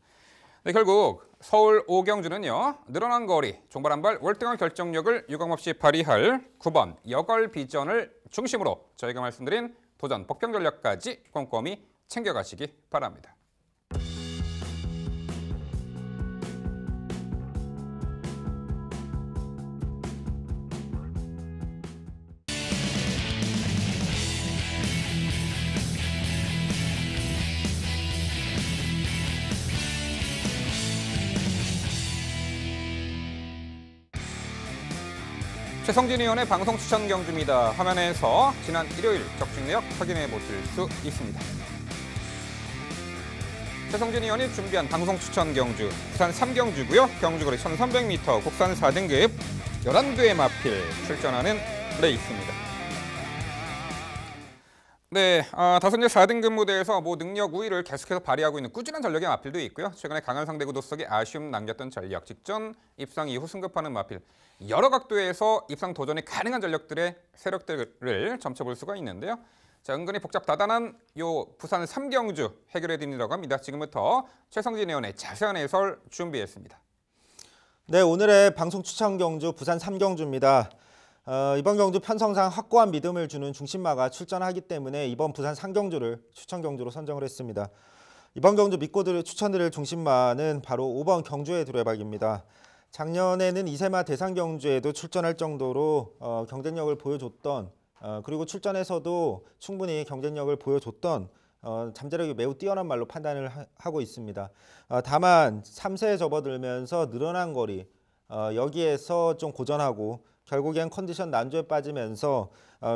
네, 결국 서울 5경주는요. 늘어난 거리, 종발 한발 월등한 결정력을 유감없이 발휘할 9번 여걸 비전을 중심으로 저희가 말씀드린 도전 복병 전략까지 꼼꼼히 챙겨가시기 바랍니다. 최성진 의원의 방송 추천 경주입니다. 화면에서 지난 일요일 적중 내역 확인해 보실 수 있습니다. 최성진 의원이 준비한 방송 추천 경주, 부산 3경주고요. 경주거리 1300m, 국산 4등급 11개의 마필 출전하는 레이스입니다. 네, 다섯째 4등급 무대에서 능력 우위를 계속해서 발휘하고 있는 꾸준한 전력의 마필도 있고요. 최근에 강한 상대 구도 속에 아쉬움 남겼던 전력, 직전 입상 이후 승급하는 마필, 여러 각도에서 입상 도전이 가능한 전력들의 세력들을 점쳐볼 수가 있는데요. 자, 은근히 복잡다단한 요 부산 3경주 해결해 드리려고 합니다. 지금부터 최성진 의원의 자세한 해설 준비했습니다. 네, 오늘의 방송 추천 경주 부산 3경주입니다. 이번 경주 편성상 확고한 믿음을 주는 중심마가 출전하기 때문에 이번 부산 상경주를 추천 경주로 선정을 했습니다. 이번 경주 믿고 추천드릴 중심마는 바로 5번 경주의 두레박입니다. 작년에는 이세마 대상 경주에도 출전할 정도로 경쟁력을 보여줬던 그리고 출전에서도 충분히 경쟁력을 보여줬던 잠재력이 매우 뛰어난 말로 판단을 하고 있습니다. 다만 3세에 접어들면서 늘어난 거리 여기에서 좀 고전하고 결국엔 컨디션 난조에 빠지면서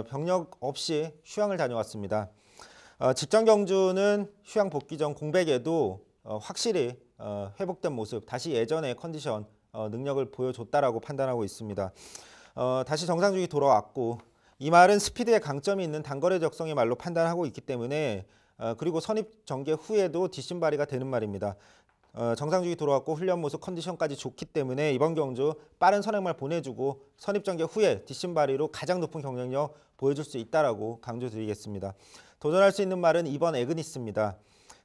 병력 없이 휴양을 다녀왔습니다. 직전 경주는 휴양 복귀 전 공백에도 확실히 회복된 모습, 다시 예전의 컨디션 능력을 보여줬다라고 판단하고 있습니다. 다시 정상주기 돌아왔고 이 말은 스피드에 강점이 있는 단거리 적성의 말로 판단하고 있기 때문에 그리고 선입 전개 후에도 뒷심 발휘가 되는 말입니다. 정상주기 돌아왔고 훈련 모습 컨디션까지 좋기 때문에 이번 경주 빠른 선행말 보내주고 선입 전개 후에 뒷심 발휘로 가장 높은 경쟁력 보여줄 수 있다라고 강조드리겠습니다. 도전할 수 있는 말은 이번 에그니스입니다.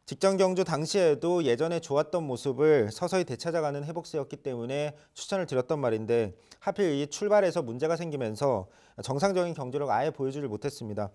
직전 경주 당시에도 예전에 좋았던 모습을 서서히 되찾아가는 회복세였기 때문에 추천을 드렸던 말인데 하필 이 출발에서 문제가 생기면서 정상적인 경주력 아예 보여주질 못했습니다.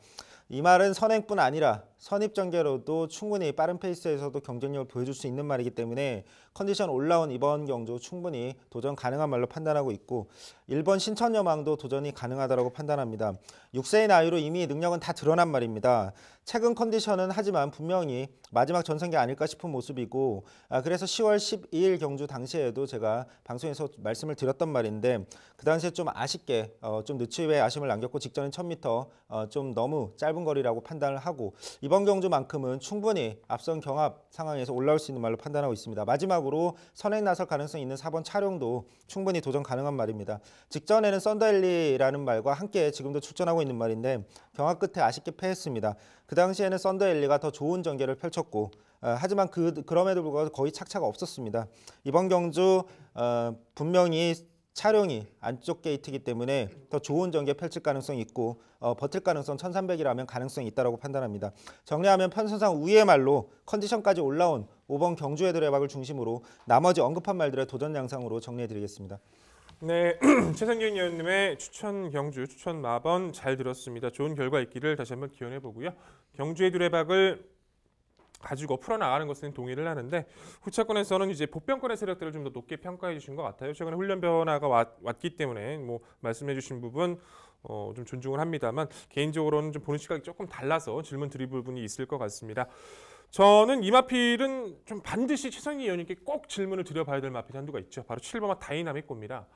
이 말은 선행뿐 아니라 선입 전개로도 충분히 빠른 페이스에서도 경쟁력을 보여줄 수 있는 말이기 때문에 컨디션 올라온 이번 경주 충분히 도전 가능한 말로 판단하고 있고 1번 신천여망도 도전이 가능하다고 판단합니다. 6세의 나이로 이미 능력은 다 드러난 말입니다. 최근 컨디션은 하지만 분명히 마지막 전성기 아닐까 싶은 모습이고 그래서 10월 12일 경주 당시에도 제가 방송에서 말씀을 드렸던 말인데 그 당시에 좀 아쉽게 좀 늦추에 아쉬움을 남겼고 직전인 1000m 좀 너무 짧은 거리라고 판단을 하고 이번 경주만큼은 충분히 앞선 경합 상황에서 올라올 수 있는 말로 판단하고 있습니다. 마지막으로 선행 나설 가능성이 있는 4번 차룡도 충분히 도전 가능한 말입니다. 직전에는 썬더엘리라는 말과 함께 지금도 출전하고 있는 말인데 경합 끝에 아쉽게 패했습니다. 그 당시에는 썬더엘리가 더 좋은 전개를 펼쳤고 하지만 그럼에도 불구하고 거의 착차가 없었습니다. 이번 경주 분명히 차량이 안쪽 게이트이기 때문에 더 좋은 전개 펼칠 가능성이 있고 버틸 가능성 1300이라면 가능성이 있다고 판단합니다. 정리하면 편선상 우위의 말로 컨디션까지 올라온 5번 경주의 두레박을 중심으로 나머지 언급한 말들의 도전 양상으로 정리해드리겠습니다. 네, 최성경 의원님의 추천 경주, 추천 마번 잘 들었습니다. 좋은 결과 있기를 다시 한번 기원해 보고요. 경주의 두레박을 가지고 풀어나가는 것은 동의를 하는데 후차권에서는 이제 복병권의 세력들을 좀 더 높게 평가해 주신 것 같아요. 최근에 훈련 변화가 왔기 때문에 뭐 말씀해 주신 부분 좀 존중을 합니다만 개인적으로는 좀 보는 시각이 조금 달라서 질문 드릴 부분이 있을 것 같습니다. 저는 이 마필은 좀 반드시 최성희 의원님께 꼭 질문을 드려봐야 될 마필 한두가 있죠. 바로 7번마 다이나믹고입니다.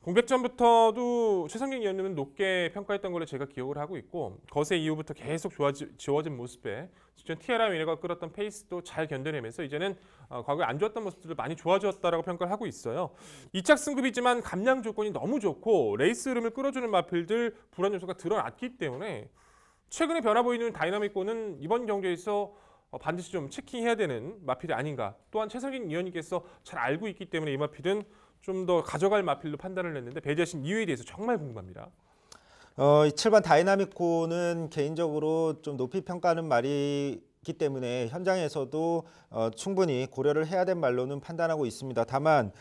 공백전부터도 최성경 의원님은 높게 평가했던 걸로 제가 기억을 하고 있고 거세 이후부터 계속 좋아진 모습에 직전 티아라 미네가 끌었던 페이스도 잘 견뎌내면서 이제는 과거에 안 좋았던 모습들을 많이 좋아졌다라고 평가를 하고 있어요. 2착 승급이지만 감량 조건이 너무 좋고 레이스 흐름을 끌어주는 마필들 불안 요소가 드러났기 때문에 최근에 변화 보이는 다이나믹고는 이번 경기에서 반드시 좀 체킹해야 되는 마필이 아닌가. 또한 최성경 의원님께서 잘 알고 있기 때문에 이 마필은 좀 더 가져갈 마필로 판단을 했는데 배제하신 이유에 대해서 정말 궁금합니다. 7번 다이나믹고는 개인적으로 좀 높이 평가하는 말이기 때문에 현장에서도 충분히 고려를 해야 될 말로는 판단하고 있습니다. 다만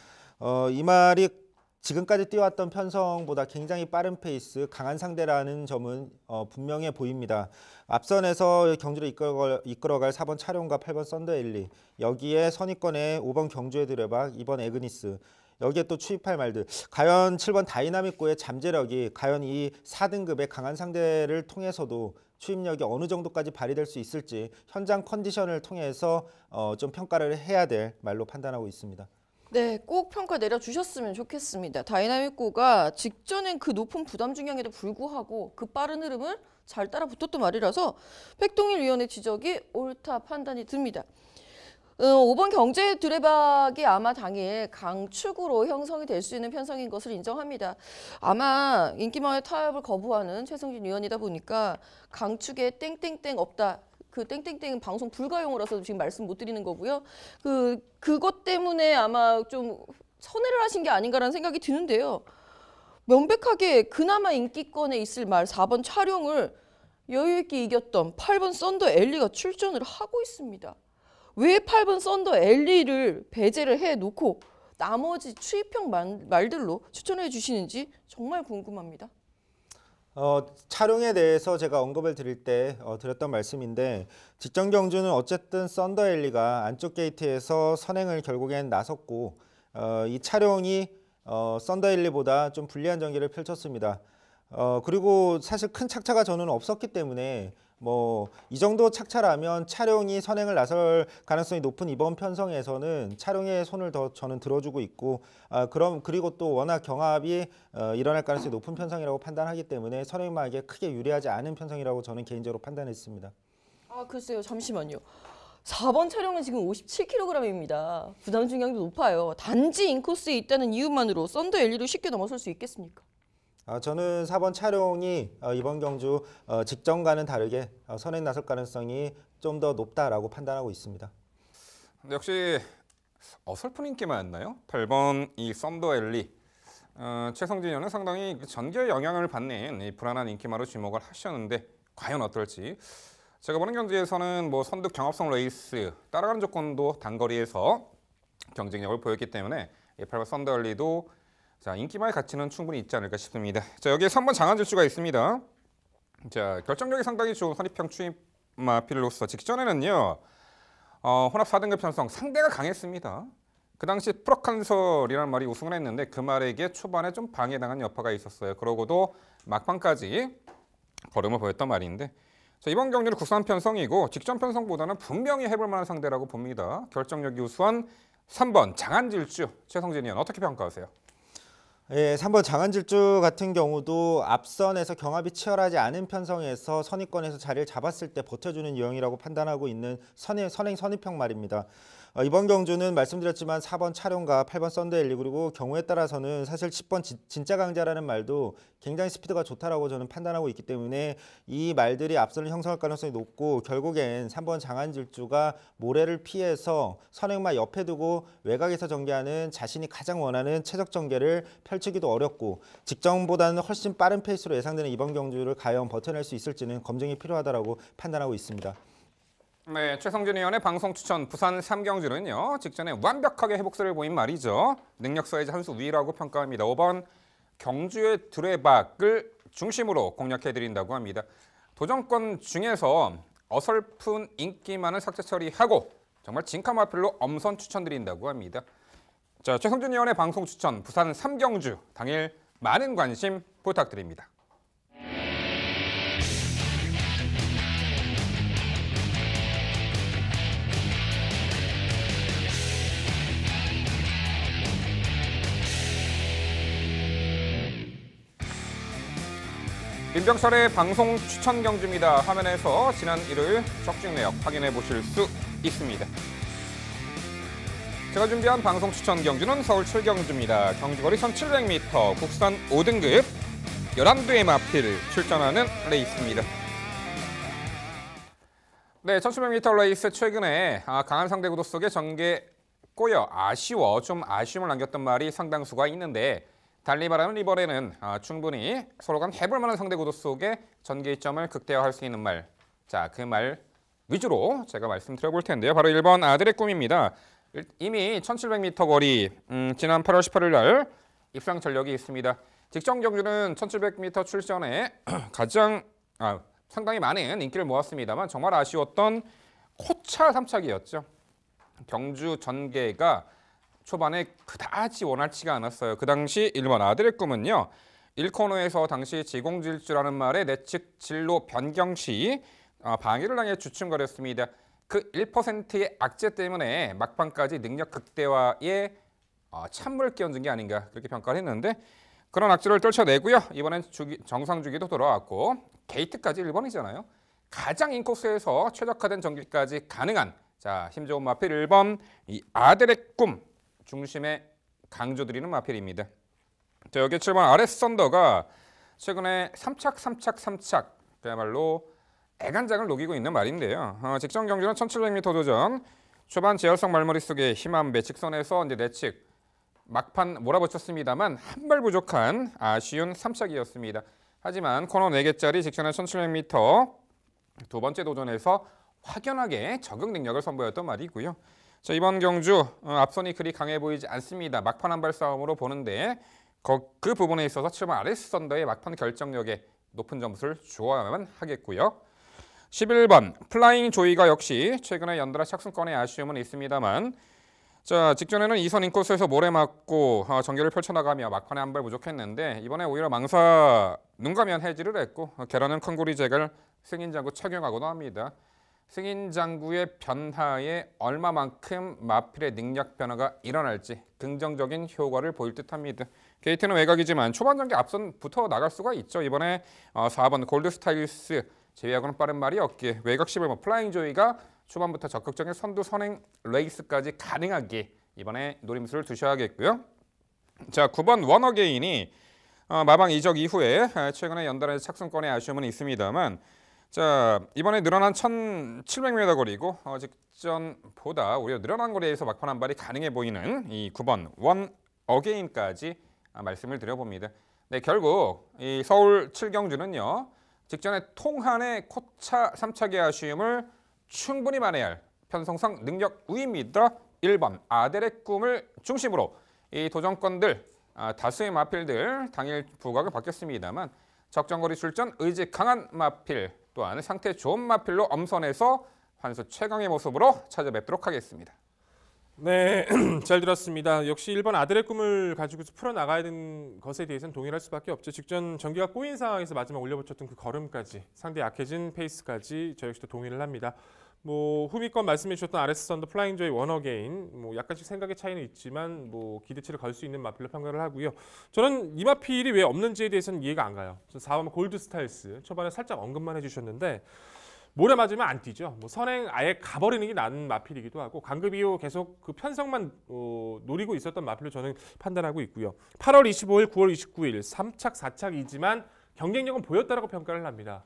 이 말이 지금까지 뛰어왔던 편성보다 굉장히 빠른 페이스, 강한 상대라는 점은 분명해 보입니다. 앞선에서 경주를 이끌어갈 4번 차룡과 8번 썬더엘리, 여기에 선입권에 5번 경주의 두레박, 2번 에그니스, 여기에 또 추입할 말들. 과연 7번 다이나믹고의 잠재력이 과연 이 4등급의 강한 상대를 통해서도 추입력이 어느 정도까지 발휘될 수 있을지 현장 컨디션을 통해서 좀 평가를 해야 될 말로 판단하고 있습니다. 네, 꼭 평가 내려주셨으면 좋겠습니다. 다이나믹고가 직전엔 그 높은 부담 중량에도 불구하고 그 빠른 흐름을 잘 따라 붙었던 말이라서 백동일 위원의 지적이 옳다 판단이 듭니다. 5번 경제 두레박이 아마 당일 강축으로 형성이 될 수 있는 편성인 것을 인정합니다. 아마 인기마의 타협을 거부하는 최성진 위원이다 보니까 강축에 땡땡땡 없다. 그 땡땡땡은 방송 불가용어라서 지금 말씀 못 드리는 거고요. 그것 때문에 아마 좀 선회를 하신 게 아닌가라는 생각이 드는데요. 명백하게 그나마 인기권에 있을 말 4번 차룡을 여유 있게 이겼던 8번 썬더 엘리가 출전을 하고 있습니다. 왜 8번 썬더 엘리를 배제를 해놓고 나머지 추입형 말들로 추천해 주시는지 정말 궁금합니다. 차량에 대해서 제가 언급을 드릴 때 드렸던 말씀인데 직전 경주는 어쨌든 썬더엘리가 안쪽 게이트에서 선행을 결국엔 나섰고 이 차량이 썬더엘리보다 좀 불리한 전개를 펼쳤습니다. 그리고 사실 큰 착차가 저는 없었기 때문에 뭐 이 정도 착차라면 차량이 선행을 나설 가능성이 높은 이번 편성에서는 차량의 손을 더 저는 들어주고 있고 그리고 또 워낙 경합이 일어날 가능성이 높은 편성이라고 판단하기 때문에 선행마에게 크게 유리하지 않은 편성이라고 저는 개인적으로 판단했습니다. 아 글쎄요, 잠시만요. 4번 차량은 지금 57kg입니다. 부담 중량도 높아요. 단지 인코스에 있다는 이유만으로 썬더 엘리로 쉽게 넘어설 수 있겠습니까? 저는 4번 차량이 이번 경주 직전과는 다르게 선행 나설 가능성이 좀 더 높다라고 판단하고 있습니다. 근데 역시 어설픈 인기만였나요? 8번 이 썬더엘리 최성진 의원은 상당히 전개에 영향을 받는 이 불안한 인기마로 지목을 하셨는데 과연 어떨지. 제가 보는 경기에서는 뭐 선두 경합성 레이스 따라가는 조건도 단거리에서 경쟁력을 보였기 때문에 이 8번 썬더엘리도 자, 인기만의 가치는 충분히 있지 않을까 싶습니다. 자, 여기에 3번 장안질주가 있습니다. 자, 결정력이 상당히 좋은 선입형 추임마 필로서 직전에는요. 혼합 4등급 편성 상대가 강했습니다. 그 당시 프로칸설이라는 말이 우승을 했는데 그 말에게 초반에 좀 방해당한 여파가 있었어요. 그러고도 막판까지 걸음을 보였던 말인데 자, 이번 경기는 국산 편성이고 직전 편성보다는 분명히 해볼 만한 상대라고 봅니다. 결정력이 우수한 3번 장안질주 최성진 의원 어떻게 평가하세요? 예, 3번 장안질주 같은 경우도 앞선에서 경합이 치열하지 않은 편성에서 선입권에서 자리를 잡았을 때 버텨주는 유형이라고 판단하고 있는 선행 선입형 말입니다. 이번 경주는 말씀드렸지만 4번 차량과 8번 썬더엘리 그리고 경우에 따라서는 사실 10번 진짜 강자라는 말도 굉장히 스피드가 좋다라고 저는 판단하고 있기 때문에 이 말들이 앞선을 형성할 가능성이 높고 결국엔 3번 장안질주가 모래를 피해서 선행마 옆에 두고 외곽에서 전개하는 자신이 가장 원하는 최적 전개를 펼치기도 어렵고 직전보다는 훨씬 빠른 페이스로 예상되는 이번 경주를 과연 버텨낼 수 있을지는 검증이 필요하다라고 판단하고 있습니다. 네, 최성진 의원의 방송 추천 부산 3경주는요. 직전에 완벽하게 회복세를 보인 말이죠. 능력 사이즈 한 수 위라고 평가합니다. 5번 경주의 두레박을 중심으로 공략해드린다고 합니다. 도전권 중에서 어설픈 인기만을 삭제 처리하고 정말 진카마필로 엄선 추천드린다고 합니다. 자, 최성진 의원의 방송 추천 부산 3경주 당일 많은 관심 부탁드립니다. 민병철의 방송 추천 경주입니다. 화면에서 지난 일요일 적중 내역 확인해 보실 수 있습니다. 제가 준비한 방송 추천 경주는 서울 7경주입니다. 경주거리 1700m 국산 5등급 11대의 마필 출전하는 레이스입니다. 네, 1700m 레이스 최근에 강한 상대 구도 속에 전개 꼬여 좀 아쉬움을 남겼던 말이 상당수가 있는데 달리 말하는 이번에는 충분히 서로 간 해볼 만한 상대 구도 속에 전개점을 극대화할 수 있는 말. 자, 그 말 위주로 제가 말씀드려볼 텐데요. 바로 1번 아들의 꿈입니다. 이미 1700m 거리 지난 8월 18일 날 입상 전력이 있습니다. 직전 경주는 1700m 출전에 가장 상당히 많은 인기를 모았습니다만 정말 아쉬웠던 코차 3착이었죠. 경주 전개가 초반에 그다지 원활치가 않았어요. 그 당시 1번 아들의 꿈은요. 1코너에서 당시 지공질주라는 말에 내측 진로 변경 시 방해를 당해 주춤거렸습니다. 그 1%의 악재 때문에 막판까지 능력 극대화에 찬물을 끼얹은 게 아닌가 그렇게 평가를 했는데 그런 악재를 떨쳐내고요. 이번엔 정상 주기도 돌아왔고 게이트까지 1번이잖아요. 가장 인코스에서 최적화된 전기까지 가능한 자, 힘 좋은 마필 1번 이 아들의 꿈 중심에 강조드리는 마필입니다. 자, 여기 7번 RS 썬더가 최근에 3착 그야말로 애간장을 녹이고 있는 말인데요. 직전 경주는 1700m 도전 초반 제어성 말머리 속에 힘한 매측선에서 이제 내측 막판 몰아붙였습니다만 한 발 부족한 아쉬운 3착이었습니다. 하지만 코너 4개짜리 직전에 1700m 두 번째 도전에서 확연하게 적응 능력을 선보였던 말이고요. 자, 이번 경주 앞선이 그리 강해 보이지 않습니다. 막판 한 발 싸움으로 보는데 그 부분에 있어서 7번 RS 썬더의 막판 결정력에 높은 점수를 주어야만 하겠고요. 11번 플라잉 조이가 역시 최근에 연달아 착순권의 아쉬움은 있습니다만 자 직전에는 2선 인코스에서 모래 맞고 전개를 펼쳐나가며 막판에 한 발 부족했는데 이번에 오히려 망사 눈가면 해지를 했고 계란은 큰고리 제갈 승인장구 착용하고도 합니다. 승인장구의 변화에 얼마만큼 마필의 능력 변화가 일어날지 긍정적인 효과를 보일 듯합니다. 게이트는 외곽이지만 초반 전개 앞선부터 나갈 수가 있죠. 이번에 4번 골드 스타일스 제외하고는 빠른 말이 없기에 외곽 11번 플라잉 조이가 초반부터 적극적인 선두 선행 레이스까지 가능하게 이번에 노림수를 두셔야겠고요. 자 9번 원어게인이 마방 이적 이후에 최근에 연달아 착순권의 아쉬움은 있습니다만 자 이번에 늘어난 1700m 거리고 직전보다 오히려 늘어난 거리에서 막판 한 발이 가능해 보이는 이 9번 원 어게인까지 말씀을 드려봅니다. 네 결국 이 서울 7경주는요 직전에 통한의 코차 3차기 아쉬움을 충분히 만회할 편성상 능력 우위입니다. 1번 아델의 꿈을 중심으로 이 도전권들 다수의 마필들 당일 부각을 받겠습니다만 적정거리 출전 의지 강한 마필 또한 상태 좋은 마필로 엄선해서 환수 최강의 모습으로 찾아뵙도록 하겠습니다. 네, 잘 들었습니다. 역시 1번 아들의 꿈을 가지고서 풀어나가야 되는 것에 대해서는 동일할 수밖에 없죠. 직전 전기가 꼬인 상황에서 마지막 올려붙였던 그 걸음까지 상대 약해진 페이스까지 저 역시도 동의를 합니다. 뭐 후미권 말씀해 주셨던 RS 썬더 플라잉 조이 원어게인 뭐 약간씩 생각의 차이는 있지만 뭐 기대치를 걸 수 있는 마필로 평가를 하고요. 저는 이 마필이 왜 없는지에 대해서는 이해가 안 가요. 4번 골드 스타일스 초반에 살짝 언급만 해주셨는데 모래 맞으면 안 뛰죠. 뭐 선행 아예 가버리는 게 나은 마필이기도 하고 강급 이후 계속 그 편성만 노리고 있었던 마필로 저는 판단하고 있고요. 8월 25일, 9월 29일 3착, 4착이지만 경쟁력은 보였다라고 평가를 합니다.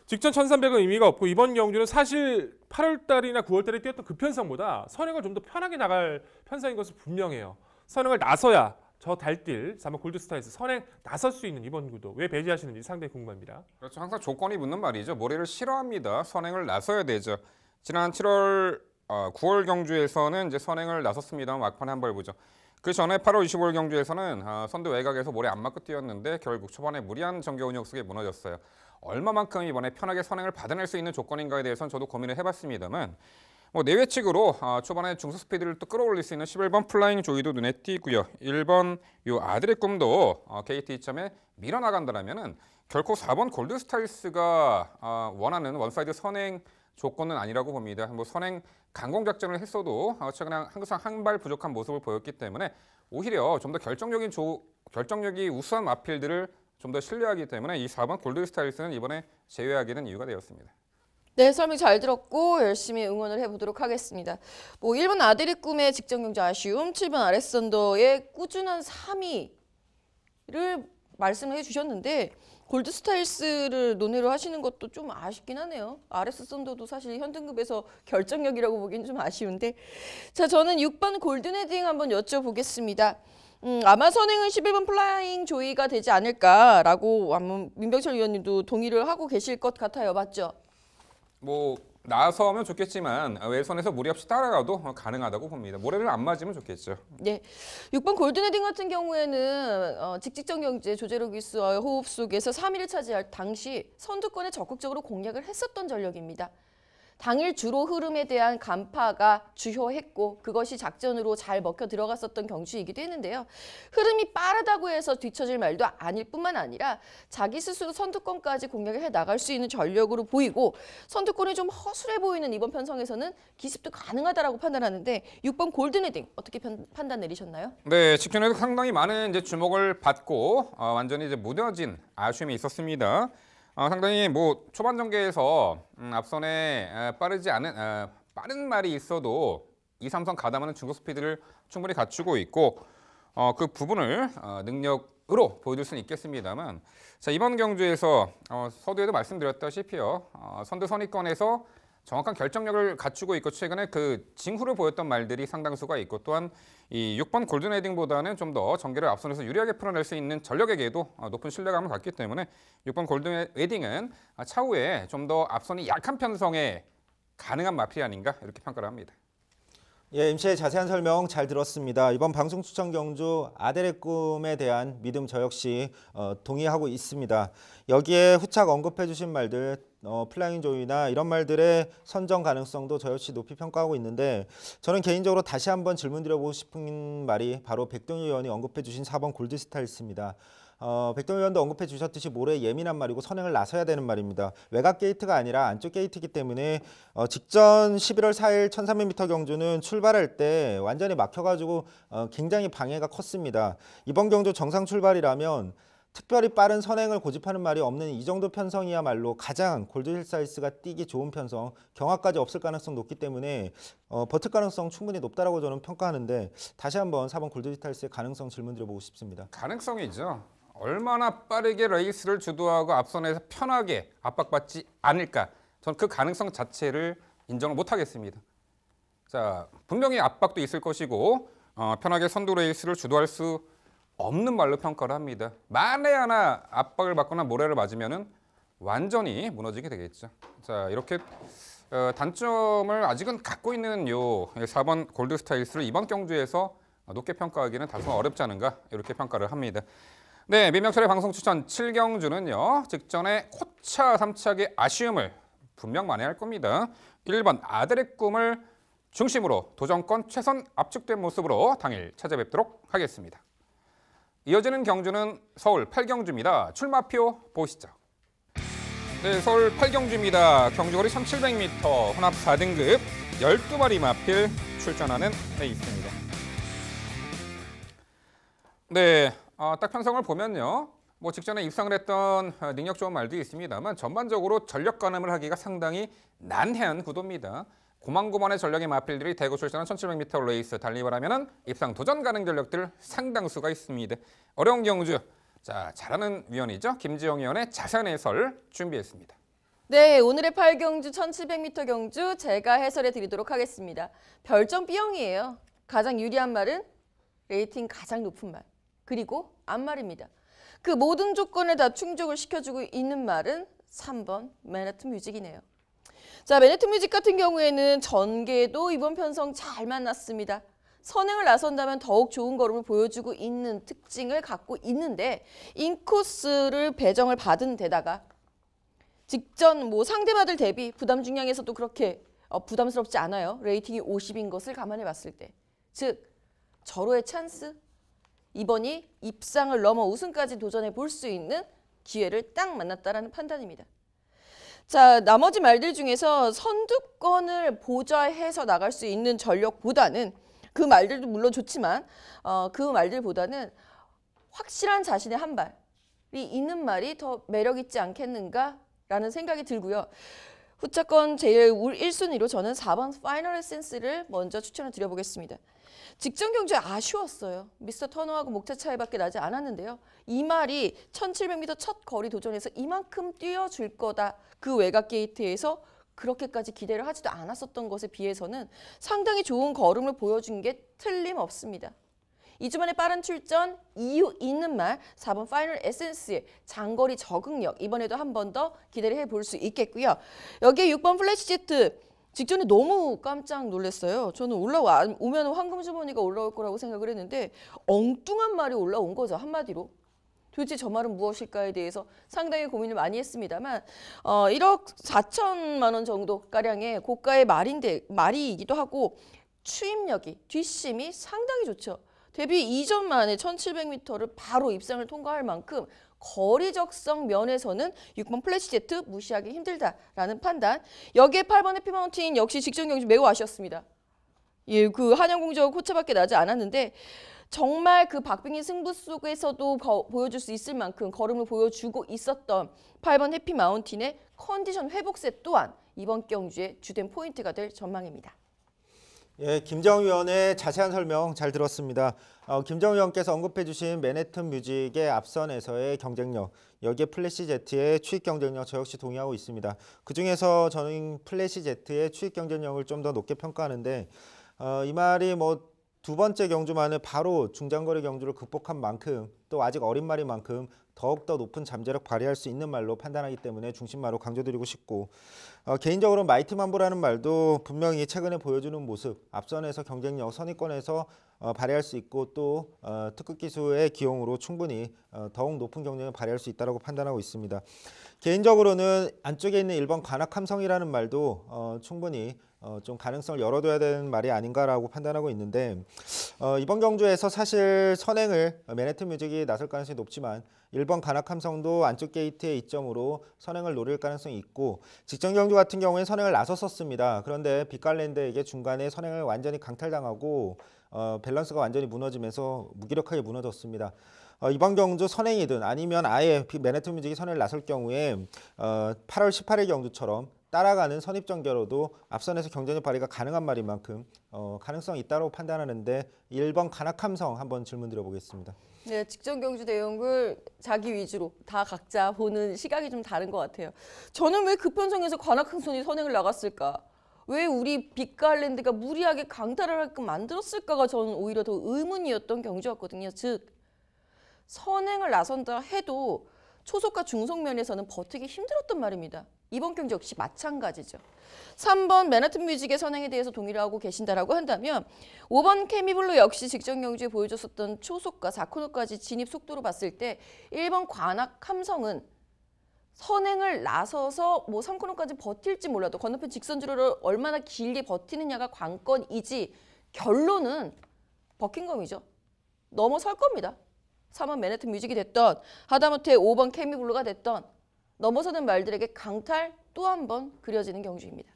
직전 1300은 의미가 없고 이번 경주는 사실 8월달이나 9월달에 뛰었던 그 편성보다 선행을 좀 더 편하게 나갈 편성인 것은 분명해요. 선행을 나서야 저 달뛸 3번 골드스타에서 선행 나설 수 있는 이번 구도 왜 배제하시는지 상당히 궁금합니다. 그렇죠. 항상 조건이 붙는 말이죠. 모래를 싫어합니다. 선행을 나서야 되죠. 지난 7월 9월 경주에서는 이제 선행을 나섰습니다만 막판에 한 발 보죠. 그 전에 8월 25일 경주에서는 선두 외곽에서 모래 안 맞고 뛰었는데 결국 초반에 무리한 전개 운영 속에 무너졌어요. 얼마만큼 이번에 편하게 선행을 받아낼 수 있는 조건인가에 대해서는 저도 고민을 해봤습니다만 뭐 내외측으로 초반에 중속 스피드를 또 끌어올릴 수 있는 11번 플라잉 조이도 눈에 띄고요. 1번 요 아들의 꿈도 KT 이점에 밀어나간다면은 결코 4번 골드 스타일스가 원하는 원사이드 선행 조건은 아니라고 봅니다. 뭐 선행 강공 작전을 했어도 최근에 항상 한 발 부족한 모습을 보였기 때문에 오히려 좀 더 결정력이 우수한 마필들을 좀 더 신뢰하기 때문에 이 4번 골드 스타일스는 이번에 제외하게 된 이유가 되었습니다. 네, 설명 잘 들었고 열심히 응원을 해보도록 하겠습니다. 뭐 1번 아들의 꿈의 직전 경주 아쉬움, 7번 아레선더의 꾸준한 3위를 말씀을 해주셨는데 골드 스타일스를 논의로 하시는 것도 좀 아쉽긴 하네요. RS 썬더도 사실 현등급에서 결정력이라고 보기엔 좀 아쉬운데 자 저는 6번 골든 헤딩 한번 여쭤보겠습니다. 아마 선행은 11번 플라잉 조이가 되지 않을까라고 한번 민병철 위원님도 동의를 하고 계실 것 같아요. 맞죠? 뭐 나서면 좋겠지만 외선에서 무리 없이 따라가도 가능하다고 봅니다. 모래를 안 맞으면 좋겠죠. 네, 6번 골든헤딩 같은 경우에는 직직전 경제 조재록 기수와의 호흡 속에서 3위를 차지할 당시 선두권에 적극적으로 공략을 했었던 전력입니다. 당일 주로 흐름에 대한 간파가 주효했고 그것이 작전으로 잘 먹혀 들어갔었던 경주이기도 했는데요. 흐름이 빠르다고 해서 뒤처질 말도 아닐 뿐만 아니라 자기 스스로 선두권까지 공략을 해나갈 수 있는 전력으로 보이고 선두권이 좀 허술해 보이는 이번 편성에서는 기습도 가능하다라고 판단하는데 6번 골든헤딩 어떻게 판단 내리셨나요? 네, 직전에도 상당히 많은 이제 주목을 받고 완전히 이제 무뎌진 아쉬움이 있었습니다. 상당히 뭐 초반 전개에서 앞선에 빠른 말이 있어도 2, 3선 가담하는 중속 스피드를 충분히 갖추고 있고 그 부분을 능력으로 보여줄 수는 있겠습니다만 자 이번 경주에서 서두에도 말씀드렸다시피요 선두 선위권에서 정확한 결정력을 갖추고 있고 최근에 그 징후를 보였던 말들이 상당수가 있고 또한 이 6번 골든 헤딩보다는 좀 더 전개를 앞선에서 유리하게 풀어낼 수 있는 전력에게도 높은 신뢰감을 갖기 때문에 6번 골든 헤딩은 차후에 좀 더 앞선이 약한 편성에 가능한 마필이 아닌가 이렇게 평가를 합니다. 예, MC의 자세한 설명 잘 들었습니다. 이번 방송 추천 경주 아델의 꿈에 대한 믿음 저 역시 동의하고 있습니다. 여기에 후착 언급해 주신 말들 플라잉 조이나 이런 말들의 선정 가능성도 저 역시 높이 평가하고 있는데 저는 개인적으로 다시 한번 질문 드려보고 싶은 말이 바로 백동희 의원이 언급해 주신 4번 골드스타일스입니다. 백동희 의원도 언급해 주셨듯이 모레 예민한 말이고 선행을 나서야 되는 말입니다. 외곽 게이트가 아니라 안쪽 게이트이기 때문에 직전 11월 4일 1300m 경주는 출발할 때 완전히 막혀가지고 굉장히 방해가 컸습니다. 이번 경주 정상 출발이라면 특별히 빠른 선행을 고집하는 말이 없는 이 정도 편성이야말로 가장 골드힐사이스가 뛰기 좋은 편성, 경화까지 없을 가능성 높기 때문에 버틸 가능성 충분히 높다라고 저는 평가하는데 다시 한번 4번 골드힐사이스의 가능성 질문 드려보고 싶습니다. 가능성이죠. 얼마나 빠르게 레이스를 주도하고 앞선에서 편하게 압박받지 않을까. 전 그 가능성 자체를 인정을 못하겠습니다. 자, 분명히 압박도 있을 것이고 편하게 선두 레이스를 주도할 수 없는 말로 평가를 합니다. 만에 하나 압박을 받거나 모래를 맞으면은 완전히 무너지게 되겠죠. 자, 이렇게 단점을 아직은 갖고 있는 요 4번 골드스타일스를 이번 경주에서 높게 평가하기는 다소 어렵지 않은가 이렇게 평가를 합니다. 네, 민병철의 방송 추천 7경주는요. 직전에 코차 3착의 아쉬움을 분명 만회할 겁니다. 1번 아델의 꿈을 중심으로 도전권 최선 압축된 모습으로 당일 찾아뵙도록 하겠습니다. 이어지는 경주는 서울 8경주입니다. 출마표 보시죠. 네, 서울 8경주입니다. 경주거리 1700m, 혼합 4등급 12마리 마필 출전하는 레이스입니다. 네, 딱 편성을 보면요. 뭐 직전에 입상을 했던 능력 좋은 말도 있습니다만 전반적으로 전력 가늠을 하기가 상당히 난해한 구도입니다. 고만고만의 전력의 마필들이 대구 출전한 1700m 레이스 달리바라면은 입상 도전 가능 전력들 상당수가 있습니다. 어려운 경주. 자, 잘하는 위원이죠. 김지영 위원의 자세한 해설 준비했습니다. 네, 오늘의 8경주 1700m 경주 제가 해설해 드리도록 하겠습니다. 별점 B형이에요. 가장 유리한 말은 레이팅 가장 높은 말. 그리고 앞말입니다. 그 모든 조건을 다 충족을 시켜주고 있는 말은 3번 맨해튼 뮤직이네요. 자, 맨해튼 뮤직 같은 경우에는 전개도 이번 편성 잘 만났습니다. 선행을 나선다면 더욱 좋은 걸음을 보여주고 있는 특징을 갖고 있는데 인코스를 배정을 받은 데다가 직전 상대마들 대비 부담 중량에서도 그렇게 부담스럽지 않아요. 레이팅이 50인 것을 감안해 봤을 때. 즉, 절호의 찬스. 이번이 입상을 넘어 우승까지 도전해 볼 수 있는 기회를 딱 만났다라는 판단입니다. 자, 나머지 말들 중에서 선두권을 보좌해서 나갈 수 있는 전력보다는 그 말들도 물론 좋지만 그 말들보다는 확실한 자신의 한 발이 있는 말이 더 매력 있지 않겠는가라는 생각이 들고요. 후차권 제일 1순위로 저는 4번 파이널 에센스를 먼저 추천을 드려보겠습니다. 직전 경주에 아쉬웠어요. 미스터 터너하고 목차 차이밖에 나지 않았는데요. 이 말이 1700m 첫 거리 도전에서 이만큼 뛰어줄 거다. 그 외곽 게이트에서 그렇게까지 기대를 하지도 않았었던 것에 비해서는 상당히 좋은 걸음을 보여준 게 틀림없습니다. 2주 만에 빠른 출전, 이유 있는 말 4번 파이널 에센스의 장거리 적응력 이번에도 한 번 더 기대를 해볼 수 있겠고요. 여기에 6번 플래시 제트 직전에 너무 깜짝 놀랐어요. 저는 올라오면 황금주머니가 올라올 거라고 생각을 했는데 엉뚱한 말이 올라온 거죠. 한마디로. 도대체 저 말은 무엇일까에 대해서 상당히 고민을 많이 했습니다만 1억 4천만 원 정도가량의 고가의 말이기도 하고 추임력이, 뒷심이 상당히 좋죠. 데뷔 2전 만에 1700m를 바로 입상을 통과할 만큼 거리 적성 면에서는 6번 플래시 제트 무시하기 힘들다라는 판단. 여기에 8번 해피마운틴 역시 직전 경주 매우 아쉬웠습니다. 예, 그 한양공주하고 코차밖에 나지 않았는데 정말 그 박빙의 승부 속에서도 보여줄 수 있을 만큼 걸음을 보여주고 있었던 8번 해피마운틴의 컨디션 회복세 또한 이번 경주의 주된 포인트가 될 전망입니다. 예, 김정 위원의 자세한 설명 잘 들었습니다. 김정 위원께서 언급해 주신 맨해튼 뮤직의 앞선에서의 경쟁력, 여기에 플래시 제트의 추익 경쟁력 저 역시 동의하고 있습니다. 그중에서 저는 플래시 제트의 추익 경쟁력을 좀 더 높게 평가하는데 이 말이 두 번째 경주만에 바로 중장거리 경주를 극복한 만큼 또 아직 어린 말인 만큼 더욱더 높은 잠재력 발휘할 수 있는 말로 판단하기 때문에 중심마로 강조드리고 싶고 개인적으로 마이티 mam보라는 말도 분명히 최근에 보여주는 모습 앞선에서 경쟁력 선의권에서 발휘할 수 있고 또 특급 기수의 기용으로 충분히 더욱 높은 경쟁력을 발휘할 수 있다고 판단하고 있습니다. 개인적으로는 안쪽에 있는 1번 관악함성이라는 말도 충분히 좀 가능성을 열어둬야 되는 말이 아닌가라고 판단하고 있는데 이번 경주에서 사실 선행을 맨해튼 뮤직이 나설 가능성이 높지만 1번 관악함성도 안쪽 게이트의 이점으로 선행을 노릴 가능성이 있고 직전 경주 같은 경우에 선행을 나섰었습니다. 그런데 빅갈랜드에게 중간에 선행을 완전히 강탈당하고 밸런스가 완전히 무너지면서 무기력하게 무너졌습니다. 이번 경주 선행이든 아니면 아예 맨해튼 뮤직이 선행을 나설 경우에 8월 18일 경주처럼 따라가는 선입전개로도 앞선에서 경쟁력 발휘가 가능한 말인 만큼 가능성이 있다고 판단하는데 1번 관악함성 한번 질문 드려보겠습니다. 네, 직전 경주 내용을 자기 위주로 다 각자 보는 시각이 좀 다른 것 같아요. 저는 왜 그 편성에서 관악함성이 선행을 나갔을까? 왜 우리 빅갈랜드가 무리하게 강탈을 할끔 만들었을까가 저는 오히려 더 의문이었던 경주였거든요. 즉 선행을 나선다 해도 초속과 중속 면에서는 버티기 힘들었단 말입니다. 이번 경주 역시 마찬가지죠. 3번 맨해튼 뮤직의 선행에 대해서 동의를 하고 계신다라고 한다면 5번 케미블루 역시 직전 경주에 보여줬었던 초속과 4코너까지 진입 속도로 봤을 때 1번 관악함성은 선행을 나서서 뭐 3코너까지 버틸지 몰라도 건너편 직선주로를 얼마나 길게 버티느냐가 관건이지 결론은 버킹검이죠. 넘어설 겁니다. 3번 맨해튼 뮤직이 됐던 하다못해 5번 케미블루가 됐던 넘어서는 말들에게 강탈 또 한 번 그려지는 경주입니다.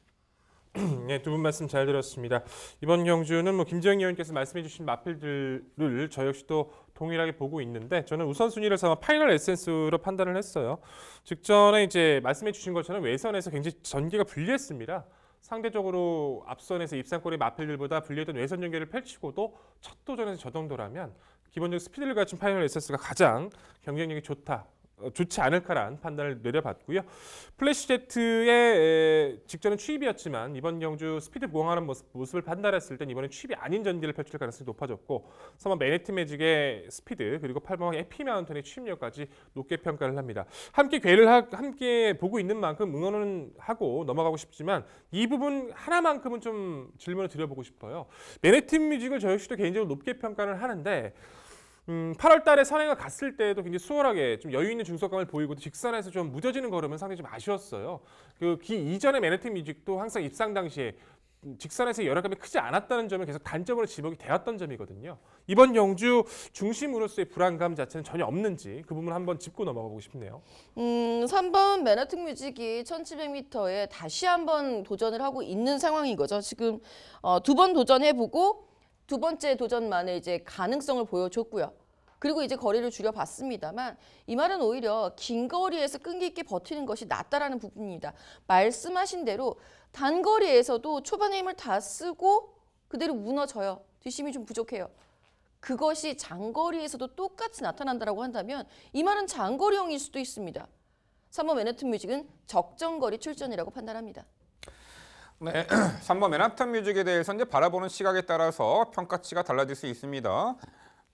네, 두 분 말씀 잘 들었습니다. 이번 경주는 김지영 의원께서 말씀해주신 마필들을 저 역시도 동일하게 보고 있는데 저는 우선순위를 삼아 파이널 에센스로 판단을 했어요. 직전에 이제 말씀해주신 것처럼 외선에서 굉장히 전개가 불리했습니다. 상대적으로 앞선에서 입상골의 마필들보다 불리했던 외선 전개를 펼치고도 첫 도전에서 저 정도라면 기본적으로 스피드를 갖춘 파이널 에센스가 가장 경쟁력이 좋지 않을까라는 판단을 내려봤고요. 플래시 제트의 직전은 추입이었지만 이번 경주 스피드 보강하는 모습을 판단했을 땐 이번엔 추입이 아닌 전개를 펼칠 가능성이 높아졌고 3번 맨해튼 매직의 스피드 그리고 8번 해피 마운틴의 추입력까지 높게 평가를 합니다. 함께 보고 있는 만큼 응원은 하고 넘어가고 싶지만 이 부분 하나만큼은 좀 질문을 드려보고 싶어요. 맨해튼 뮤직을 저 역시도 개인적으로 높게 평가를 하는데 8월 달에 선행을 갔을 때도 굉장히 수월하게 좀 여유 있는 중속감을 보이고 직선에서 좀 무뎌지는 걸음은 상당히 좀 아쉬웠어요. 그 이전에 맨해튼 뮤직도 항상 입상 당시에 직선에서 열화감이 크지 않았다는 점을 계속 단점으로 지목이 되었던 점이거든요. 이번 경주 중심으로서의 불안감 자체는 전혀 없는지 그 부분 한번 짚고 넘어가고 싶네요. 3번 맨해튼 뮤직이 1700m에 다시 한번 도전을 하고 있는 상황인 거죠. 지금 두 번 도전해보고 두 번째 도전만에 이제 가능성을 보여줬고요. 그리고 이제 거리를 줄여봤습니다만 이 말은 오히려 긴 거리에서 끈기 있게 버티는 것이 낫다라는 부분입니다. 말씀하신 대로 단거리에서도 초반에 힘을 다 쓰고 그대로 무너져요. 뒷심이 좀 부족해요. 그것이 장거리에서도 똑같이 나타난다고 한다면 이 말은 장거리형일 수도 있습니다. 3번 맨해튼 뮤직은 적정거리 출전이라고 판단합니다. 네, 3번 맨해튼 뮤직에 대해서 이제 바라보는 시각에 따라서 평가치가 달라질 수 있습니다.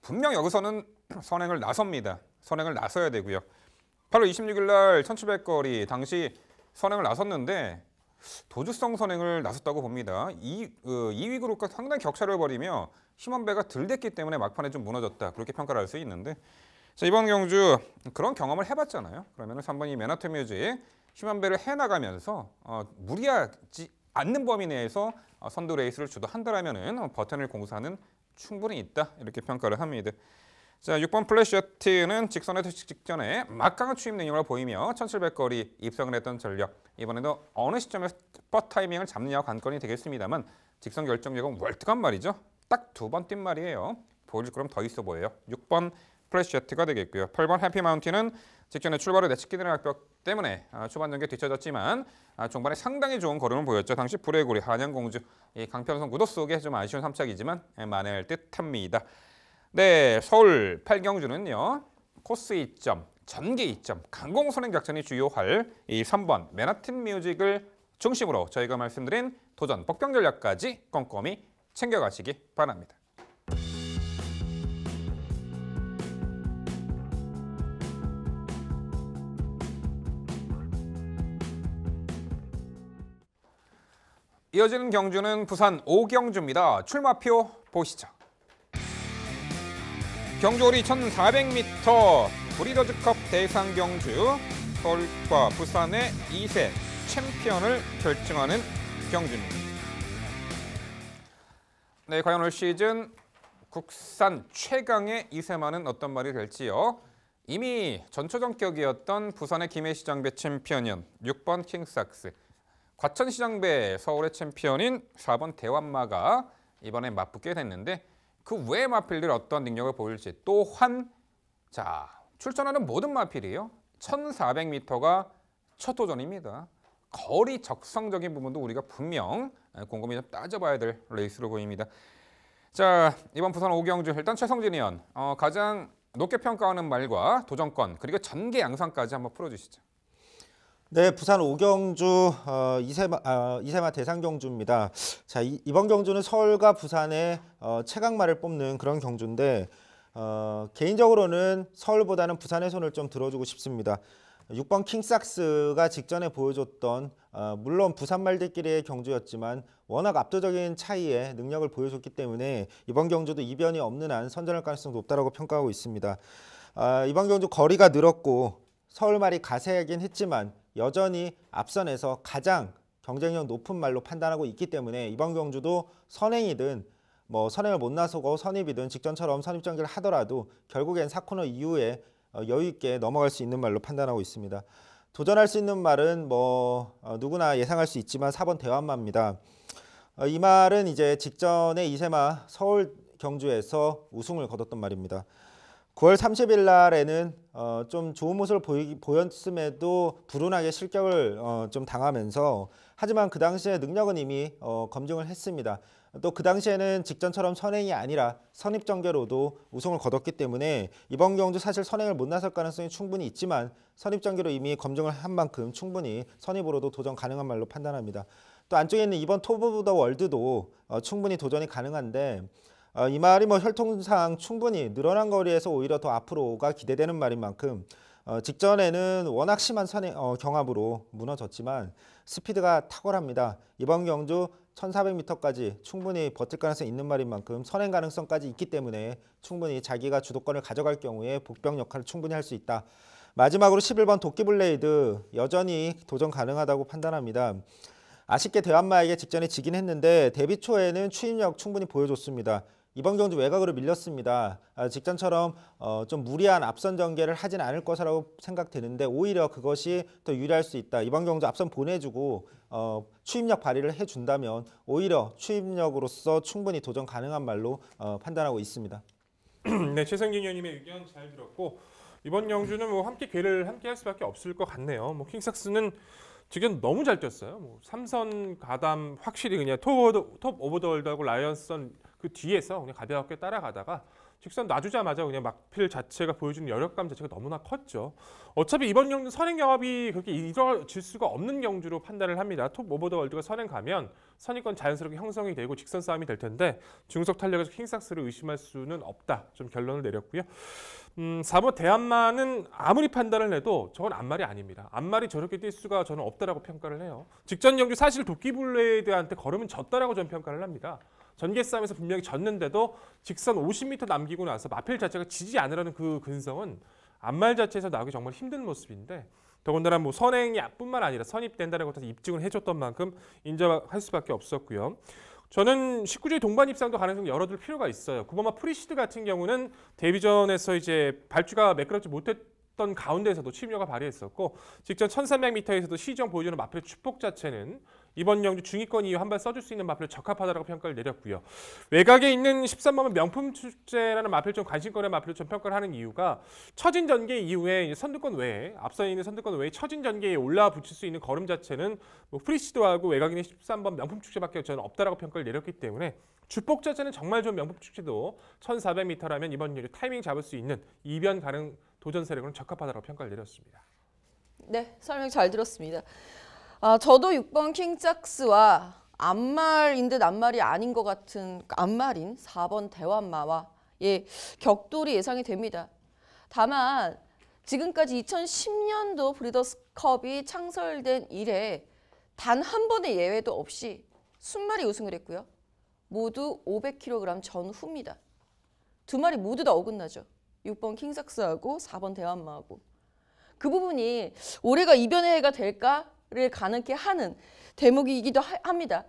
분명 여기서는 선행을 나섭니다. 선행을 나서야 되고요. 8월 26일 날 1700거리 당시 선행을 나섰는데 도주성 선행을 나섰다고 봅니다. 2위 그룹과 상당히 격차를 벌이며 힘한 배가 덜 됐기 때문에 막판에 좀 무너졌다. 그렇게 평가를 할 수 있는데 자, 이번 경주 그런 경험을 해봤잖아요. 그러면 3번이 맨해튼 뮤직 힘한 배를 해나가면서 무리하지 않는 범위 내에서 선두 레이스를 주도한다라면은 버튼을 공사하는 충분히 있다 이렇게 평가를 합니다. 자, 6번 플래시어트는 직선에 도착 직전에 막강한 추임 능력을 보이며 1700거리 입성을 했던 전력. 이번에도 어느 시점에 스퍼 타이밍을 잡느냐가 관건이 되겠습니다만 직선 결정력은 월등한 말이죠. 딱 두 번 뛴 말이에요. 보여줄 거면 더 있어 보여요. 6번 플래시어트가 되겠고요. 8번 해피 마운틴은 직전에 출발을 내치기는 악벽 때문에 초반 전개 뒤쳐졌지만 종반에 상당히 좋은 걸음을 보였죠. 당시 불의고리 한양공주 이 강편성 구도 속에 좀 아쉬운 3착이지만 만회할 듯합니다. 네, 서울 8경주는요. 코스 2점, 전개 2점, 강공선행 작전이 주요할 이 3번 맨해튼 뮤직을 중심으로 저희가 말씀드린 도전 복병 전략까지 꼼꼼히 챙겨가시기 바랍니다. 이어지는 경주는 부산 오경주입니다. 출마표 보시죠. 경주홀이 1400m 브리더즈컵 대상 경주, 서울과 부산의 2세 챔피언을 결정하는 경주입니다. 네, 과연 올 시즌 국산 최강의 2세마는 어떤 말이 될지요. 이미 전초전격이었던 부산의 김해시장배 챔피언인 6번 킹삭스, 과천시장배 서울의 챔피언인 4번 대환마가 이번에 맞붙게 됐는데 그 외의 마필들 어떤 능력을 보일지, 또한 출전하는 모든 마필이요 1400m가 첫 도전입니다. 거리 적성적인 부분도 우리가 분명 곰곰이 좀 따져봐야 될 레이스로 보입니다. 자, 이번 부산 오경주 일단 최성진 의원 가장 높게 평가하는 말과 도전권 그리고 전개 양상까지 한번 풀어주시죠. 네, 부산 오경주 이세마 대상 경주입니다. 자, 이번 경주는 서울과 부산의 최강마를 뽑는 그런 경주인데 개인적으로는 서울보다는 부산의 손을 좀 들어주고 싶습니다. 6번 킹삭스가 직전에 보여줬던 물론 부산 말들끼리의 경주였지만 워낙 압도적인 차이의 능력을 보여줬기 때문에 이번 경주도 이변이 없는 한 선전할 가능성이 높다고 평가하고 있습니다. 이번 경주 거리가 늘었고 서울말이 가세하긴 했지만 여전히 앞선에서 가장 경쟁력 높은 말로 판단하고 있기 때문에 이번 경주도 선행이든 선행을 못 나서고 선입이든 직전처럼 선입전개를 하더라도 결국엔 4코너 이후에 여유 있게 넘어갈 수 있는 말로 판단하고 있습니다. 도전할 수 있는 말은 누구나 예상할 수 있지만 4번 대환마입니다. 이 말은 이제 직전에 이세마 서울 경주에서 우승을 거뒀던 말입니다. 9월 30일 날에는 좀 좋은 모습을 보였음에도 불운하게 실격을 좀 당하면서, 하지만 그 당시에 능력은 이미 검증을 했습니다. 또 그 당시에는 직전처럼 선행이 아니라 선입전개로도 우승을 거뒀기 때문에 이번 경주 사실 선행을 못 나설 가능성이 충분히 있지만 선입전개로 이미 검증을 한 만큼 충분히 선입으로도 도전 가능한 말로 판단합니다. 또 안쪽에 있는 이번 톱 오브 더 월드도 충분히 도전이 가능한데 이 말이 혈통상 충분히 늘어난 거리에서 오히려 더 앞으로가 기대되는 말인 만큼 직전에는 워낙 심한 경합으로 무너졌지만 스피드가 탁월합니다. 이번 경주 1400m까지 충분히 버틸 가능성이 있는 말인 만큼 선행 가능성까지 있기 때문에 충분히 자기가 주도권을 가져갈 경우에 복병 역할을 충분히 할 수 있다. 마지막으로 11번 도끼블레이드 여전히 도전 가능하다고 판단합니다. 아쉽게 대환마에게 직전에 지긴 했는데 데뷔 초에는 추임력 충분히 보여줬습니다. 이번 경주 외곽으로 밀렸습니다. 직전처럼 좀 무리한 앞선 전개를 하진 않을 것이라고 생각되는데 오히려 그것이 더 유리할 수 있다. 이번 경주 앞선 보내주고 추임력 발휘를 해준다면 오히려 추임력으로서 충분히 도전 가능한 말로 판단하고 있습니다. 네, 최성진 의원님의 의견 잘 들었고 이번 경주는 함께 할 수밖에 없을 것 같네요. 킹삭스는 지금 너무 잘 뛰었어요. 3선 가담 확실히 그냥 톱 오버 더 월드하고 라이언선 그 뒤에서 그냥 가볍게 따라가다가 직선 놔주자마자 그냥 막필 자체가 보여주는 여력감 자체가 너무나 컸죠. 어차피 이번 경주 선행 경합이 그렇게 이뤄질 수가 없는 경주로 판단을 합니다. 톱 오버 더 월드가 선행 가면 선입권 자연스럽게 형성이 되고 직선 싸움이 될 텐데 중속 탄력에서 킹삭스를 의심할 수는 없다. 좀 결론을 내렸고요. 4번 대한마는 아무리 판단을 해도 저건 앞말이 아닙니다. 앞말이 저렇게 뛸 수가 저는 없다라고 평가를 해요. 직전 경주 사실 도끼블레이드한테 걸으면 졌다라고 저는 평가를 합니다. 전개 싸움에서 분명히 졌는데도 직선 50m 남기고 나서 마필 자체가 지지 않으려는 그 근성은 앞말 자체에서 나오기 정말 힘든 모습인데 더군다나 선행이 뿐만 아니라 선입된다는 것을 입증을 해줬던 만큼 인정할 수밖에 없었고요. 저는 19조의 동반 입상도 가능성을 열어둘 필요가 있어요. 9번마 프리시드 같은 경우는 데뷔전에서 이제 발주가 매끄럽지 못했던 가운데에서도 추임력을 발휘했었고 직전 1300m에서도 시정 보여주는 마필의 축복 자체는 이번 경주 중위권 이후 한 발 써줄 수 있는 마필로 적합하다고 평가를 내렸고요. 외곽에 있는 13번은 명품 축제라는 마필 좀 관심권의 마필로 좀 평가를 하는 이유가 처진 전개 이후에 선두권 외에 앞서 있는 선두권 외에 처진 전개에 올라 붙일 수 있는 걸음 자체는 프리시드하고 외곽에 있는 13번 명품 축제밖에 저는 없다라고 평가를 내렸기 때문에 축복 자체는 정말 좋은 명품 축제도 1400m라면 이번 경주 타이밍 잡을 수 있는 이변 가능 도전 세력은 적합하다고 평가를 내렸습니다. 네, 설명 잘 들었습니다. 저도 6번 킹삭스와 앞말인 듯 앞말이 아닌 것 같은 앞말인 4번 대환마와의 격돌이 예상이 됩니다. 다만 지금까지 2010년도 브리더스컵이 창설된 이래 단 한 번의 예외도 없이 순마리 우승을 했고요. 모두 500kg 전후입니다. 두 마리 모두 다 어긋나죠. 6번 킹삭스하고 4번 대환마하고. 그 부분이 올해가 이변의 해가 될까를 가능케 하는 대목이기도 합니다.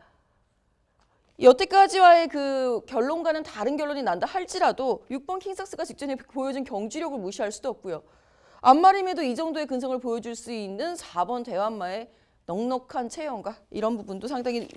여태까지와의 그 결론과는 다른 결론이 난다 할지라도 6번 킹삭스가 직전에 보여준 경주력을 무시할 수도 없고요. 앞마림에도 이 정도의 근성을 보여줄 수 있는 4번 대환마의 넉넉한 체형과 이런 부분도 상당히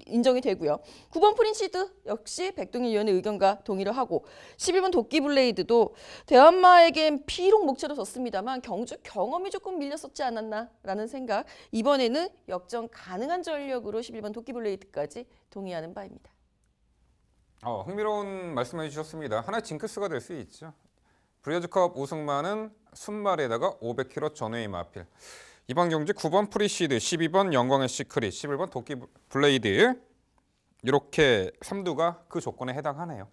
인정이 되고요. 9번 프린시드 역시 백동일 위원의 의견과 동의를 하고 11번 도끼블레이드도 대환마에겐 피록 목차로 졌습니다만 경주 경험이 조금 밀렸었지 않았나라는 생각. 이번에는 역전 가능한 전력으로 11번 도끼블레이드까지 동의하는 바입니다. 흥미로운 말씀해 주셨습니다. 하나의 징크스가 될 수 있죠. 브리어즈컵 우승마는 순말에다가 500kg 전후의 마필. 이번 경주 9번 프리시드, 12번 영광의 시크릿, 11번 도끼 블레이드 이렇게 3두가 그 조건에 해당하네요.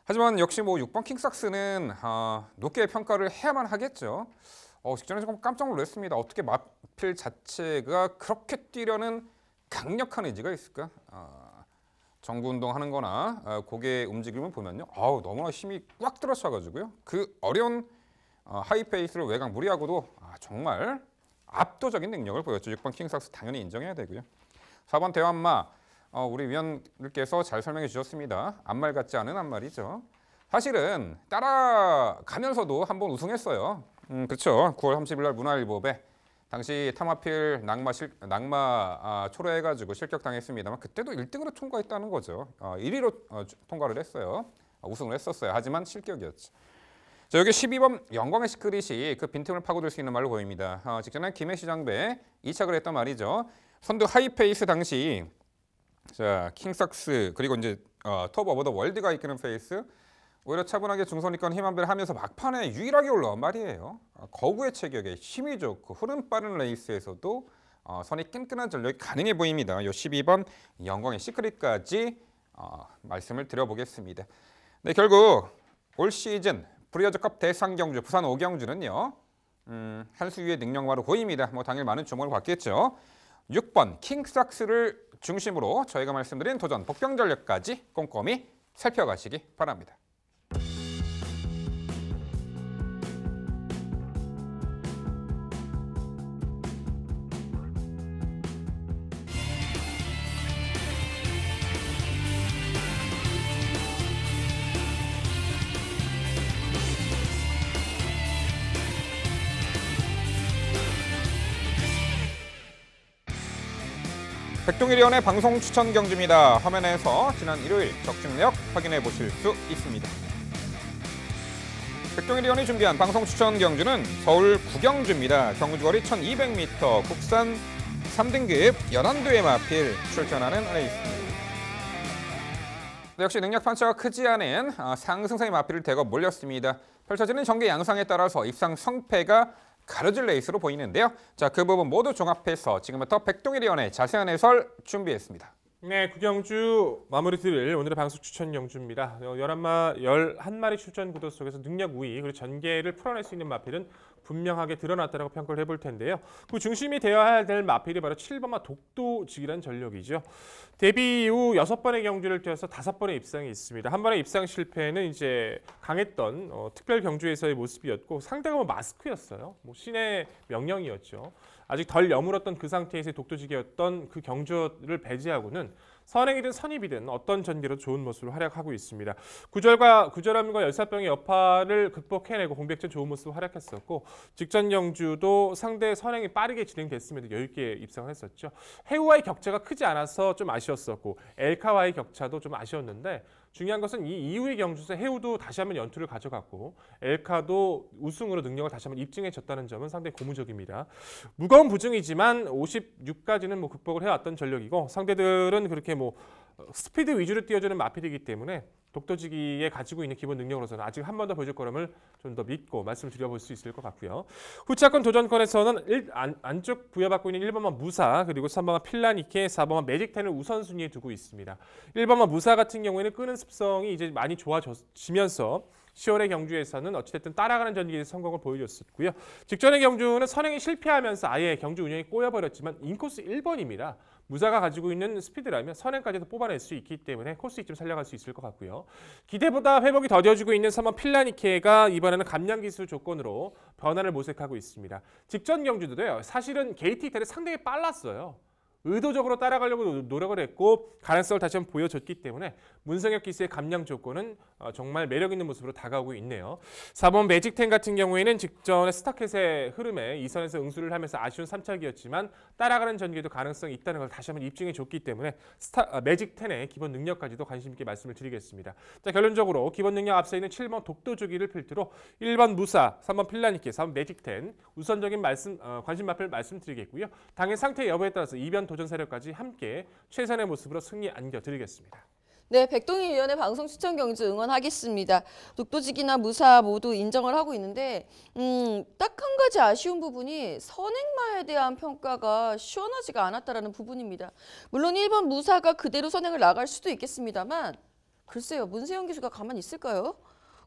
하지만 역시 뭐 6번 킹삭스는 높게 평가를 해야만 하겠죠. 직전에 조금 깜짝 놀랐습니다. 어떻게 마필 자체가 그렇게 뛰려는 강력한 의지가 있을까? 정구 운동하는 거나 고개 움직임을 보면요. 너무나 힘이 꽉 들어차가지고요. 그 어려운 하이페이스를 외곽 무리하고도 정말 압도적인 능력을 보였죠. 6번 킹삭스 당연히 인정해야 되고요. 4번 대환마 우리 위원님께서 잘 설명해 주셨습니다. 앞말 같지 않은 앞말이죠. 사실은 따라가면서도 한번 우승했어요. 그렇죠. 9월 30일 날 문화일보배 당시 탐하필 낙마 초래해가지고 실격당했습니다만 그때도 1등으로 통과했다는 거죠. 1위로 통과를 했어요. 우승을 했었어요. 하지만 실격이었죠. 자, 여기 12번 영광의 시크릿이 그 빈틈을 파고들 수 있는 말로 보입니다. 직전에 김해시장배 2착을 했단 말이죠. 선두 하이페이스 당시 자 킹삭스 그리고 이제 톱 오버 더 월드가 이끄는 페이스 오히려 차분하게 중선위권 힘 한배를 하면서 막판에 유일하게 올라온 말이에요. 거구의 체격에 힘이 좋고 흐름 빠른 레이스에서도 선이 끈끈한 전력이 가능해 보입니다. 이 12번 영광의 시크릿까지 말씀을 드려보겠습니다. 네, 결국 올 시즌 브리어즈컵 대상 경주 부산 5경주는요. 한 수위의 능력마로 보입니다. 뭐 당일 많은 주목을 받겠죠. 6번 킹삭스를 중심으로 저희가 말씀드린 도전 복병 전력까지 꼼꼼히 살펴가시기 바랍니다. 백동일위원의 방송 추천 경주입니다. 화면에서 지난 일요일 적중력 확인해 보실 수 있습니다. 백동일위원이 준비한 방송 추천 경주는 서울 구경주입니다. 경주거리 1200m 국산 3등급 연안도의 마필 출전하는 레이스입니다. 역시 능력 판차가 크지 않은 상승세의 마필을 대거 몰렸습니다. 펼쳐지는 전개 양상에 따라서 입상 성패가 가려질 레이스로 보이는데요. 자, 그 부분 모두 종합해서 지금부터 백동일위원의 자세한 해설 준비했습니다. 네, 구경주 마무리 드릴 오늘의 방송 추천 경주입니다. 11마리 출전 구도 속에서 능력 우위 그리고 전개를 풀어낼 수 있는 마필은 분명하게 드러났다고 평가를 해볼 텐데요. 그 중심이 되어야 될 마필이 바로 7번마 독도직이라는 전력이죠. 데뷔 이후 6번의 경주를 뛰어서 5번의 입상이 있습니다. 한 번의 입상 실패는 이제 강했던 특별 경주에서의 모습이었고 상대가 마스크였어요. 신의 명령이었죠. 아직 덜 여물었던 그 상태에서의 독도직이었던 그 경주를 배제하고는 선행이든 선입이든 어떤 전개로 좋은 모습을 활약하고 있습니다. 구절함과 열사병의 여파를 극복해내고 공백전 좋은 모습을 활약했었고 직전 경주도 상대 선행이 빠르게 진행됐음에도 여유 있게 입상을 했었죠. 해우와의 격차가 크지 않아서 좀 아쉬웠었고 엘카와의 격차도 좀 아쉬웠는데 중요한 것은 이 이후의 경주에서 해우도 다시 한번 연투를 가져갔고 엘카도 우승으로 능력을 다시 한번 입증해줬다는 점은 상당히 고무적입니다. 무거운 부증이지만 56까지는 극복을 해왔던 전력이고 상대들은 그렇게 스피드 위주로 뛰어주는 마필이기 때문에 독도지기에 가지고 있는 기본 능력으로서는 아직 한 번 더 보여줄 거람을 좀 더 믿고 말씀을 드려볼 수 있을 것 같고요. 후차권 도전권에서는 안쪽 부여받고 있는 1번만 무사 그리고 3번만 필라니케, 4번만 매직텐을 우선순위에 두고 있습니다. 1번만 무사 같은 경우에는 끄는 습성이 이제 많이 좋아지면서 10월의 경주에서는 어찌됐든 따라가는 전기에서 성공을 보여줬었고요. 직전의 경주는 선행이 실패하면서 아예 경주 운영이 꼬여버렸지만 인코스 1번입니다. 무사가 가지고 있는 스피드라면 선행까지도 뽑아낼 수 있기 때문에 코스 이점 살려갈 수 있을 것 같고요. 기대보다 회복이 더뎌지고 있는 3번 필라니케가 이번에는 감량 기술 조건으로 변화를 모색하고 있습니다. 직전 경주도요. 사실은 게이트 이탈이 상당히 빨랐어요. 의도적으로 따라가려고 노력을 했고 가능성을 다시 한번 보여줬기 때문에 문성혁 기수의 감량 조건은 정말 매력 있는 모습으로 다가오고 있네요. 4번 매직10 같은 경우에는 직전에 스타켓의 흐름에 2선에서 응수를 하면서 아쉬운 3착이었지만 따라가는 전개도 가능성이 있다는 걸 다시 한번 입증해 줬기 때문에 매직10의 기본 능력까지도 관심 있게 말씀을 드리겠습니다. 자, 결론적으로 기본 능력 앞서 있는 7번 독도주기를 필두로 1번 무사, 3번 필라니케, 4번 매직10 우선적인 관심 마필 말씀드리겠고요. 당일 상태 여부에 따라서 2변 도전 세력까지 함께 최선의 모습으로 승리 안겨드리겠습니다. 네, 백동희 위원의 방송 추천 경주 응원하겠습니다. 독도직이나 무사 모두 인정을 하고 있는데 딱 한 가지 아쉬운 부분이 선행마에 대한 평가가 시원하지가 않았다라는 부분입니다. 물론 1번 무사가 그대로 선행을 나갈 수도 있겠습니다만 글쎄요, 문세영 기수가 가만히 있을까요?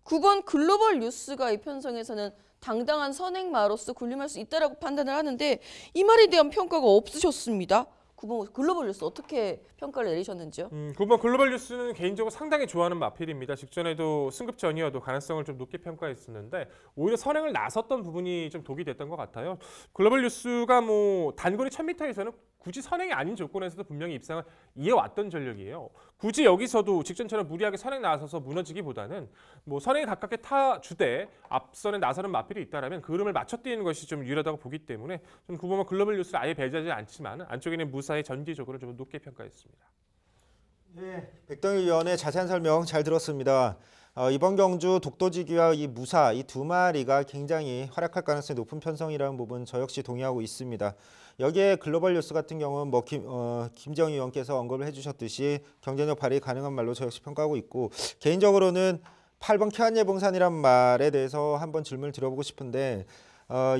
9번 글로벌 뉴스가 이 편성에서는 당당한 선행마로서 군림할 수 있다라고 판단을 하는데 이 말에 대한 평가가 없으셨습니다. 9번 글로벌 뉴스 어떻게 평가를 내리셨는지요? 9번 글로벌 뉴스는 개인적으로 상당히 좋아하는 마필입니다. 직전에도 승급 전이어도 가능성을 좀 높게 평가했었는데 오히려 선행을 나섰던 부분이 좀 독이 됐던 것 같아요. 글로벌 뉴스가 뭐 단거리 1000m에서는 굳이 선행이 아닌 조건에서도 분명히 입상을 이어왔던 전력이에요. 굳이 여기서도 직전처럼 무리하게 선행 나서서 무너지기보다는 뭐 선행에 가깝게 타주되 앞선에 나서는 마필이 있다라면 그 흐름을 맞춰 뛰는 것이 좀 유리하다고 보기 때문에 좀 9번 글로벌 뉴스를 아예 배제하지 않지만 안쪽에는 무사의 전기적으로 좀 높게 평가했습니다. 네, 백동희 위원의 자세한 설명 잘 들었습니다. 이번 경주 독도지기와 이 무사 이 두 마리가 굉장히 활약할 가능성이 높은 편성이라는 부분 저 역시 동의하고 있습니다. 여기에 글로벌 뉴스 같은 경우는 뭐 김정희 의원께서 언급을 해주셨듯이 경쟁력 발휘 가능한 말로 저 역시 평가하고 있고 개인적으로는 8번 쾌한예봉산이란 말에 대해서 한번 질문을 드려보고 싶은데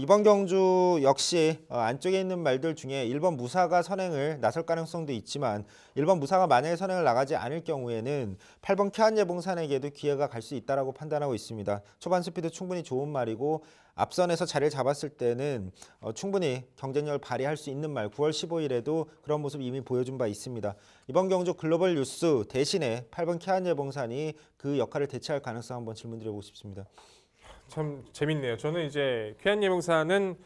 이번 경주 역시 안쪽에 있는 말들 중에 1번 무사가 선행을 나설 가능성도 있지만 1번 무사가 만약에 선행을 나가지 않을 경우에는 8번 쾌한예봉산에게도 기회가 갈 수 있다라고 판단하고 있습니다. 초반 스피드 충분히 좋은 말이고 앞선에서 자리를 잡았을 때는 충분히 경쟁력을 발휘할 수 있는 말 9월 15일에도 그런 모습 이미 보여준 바 있습니다. 이번 경주 글로벌 뉴스 대신에 8번 쾌한예봉산이 그 역할을 대체할 가능성 한번 질문 드려보고 싶습니다. 참 재밌네요. 저는 이제 쾌한예봉사는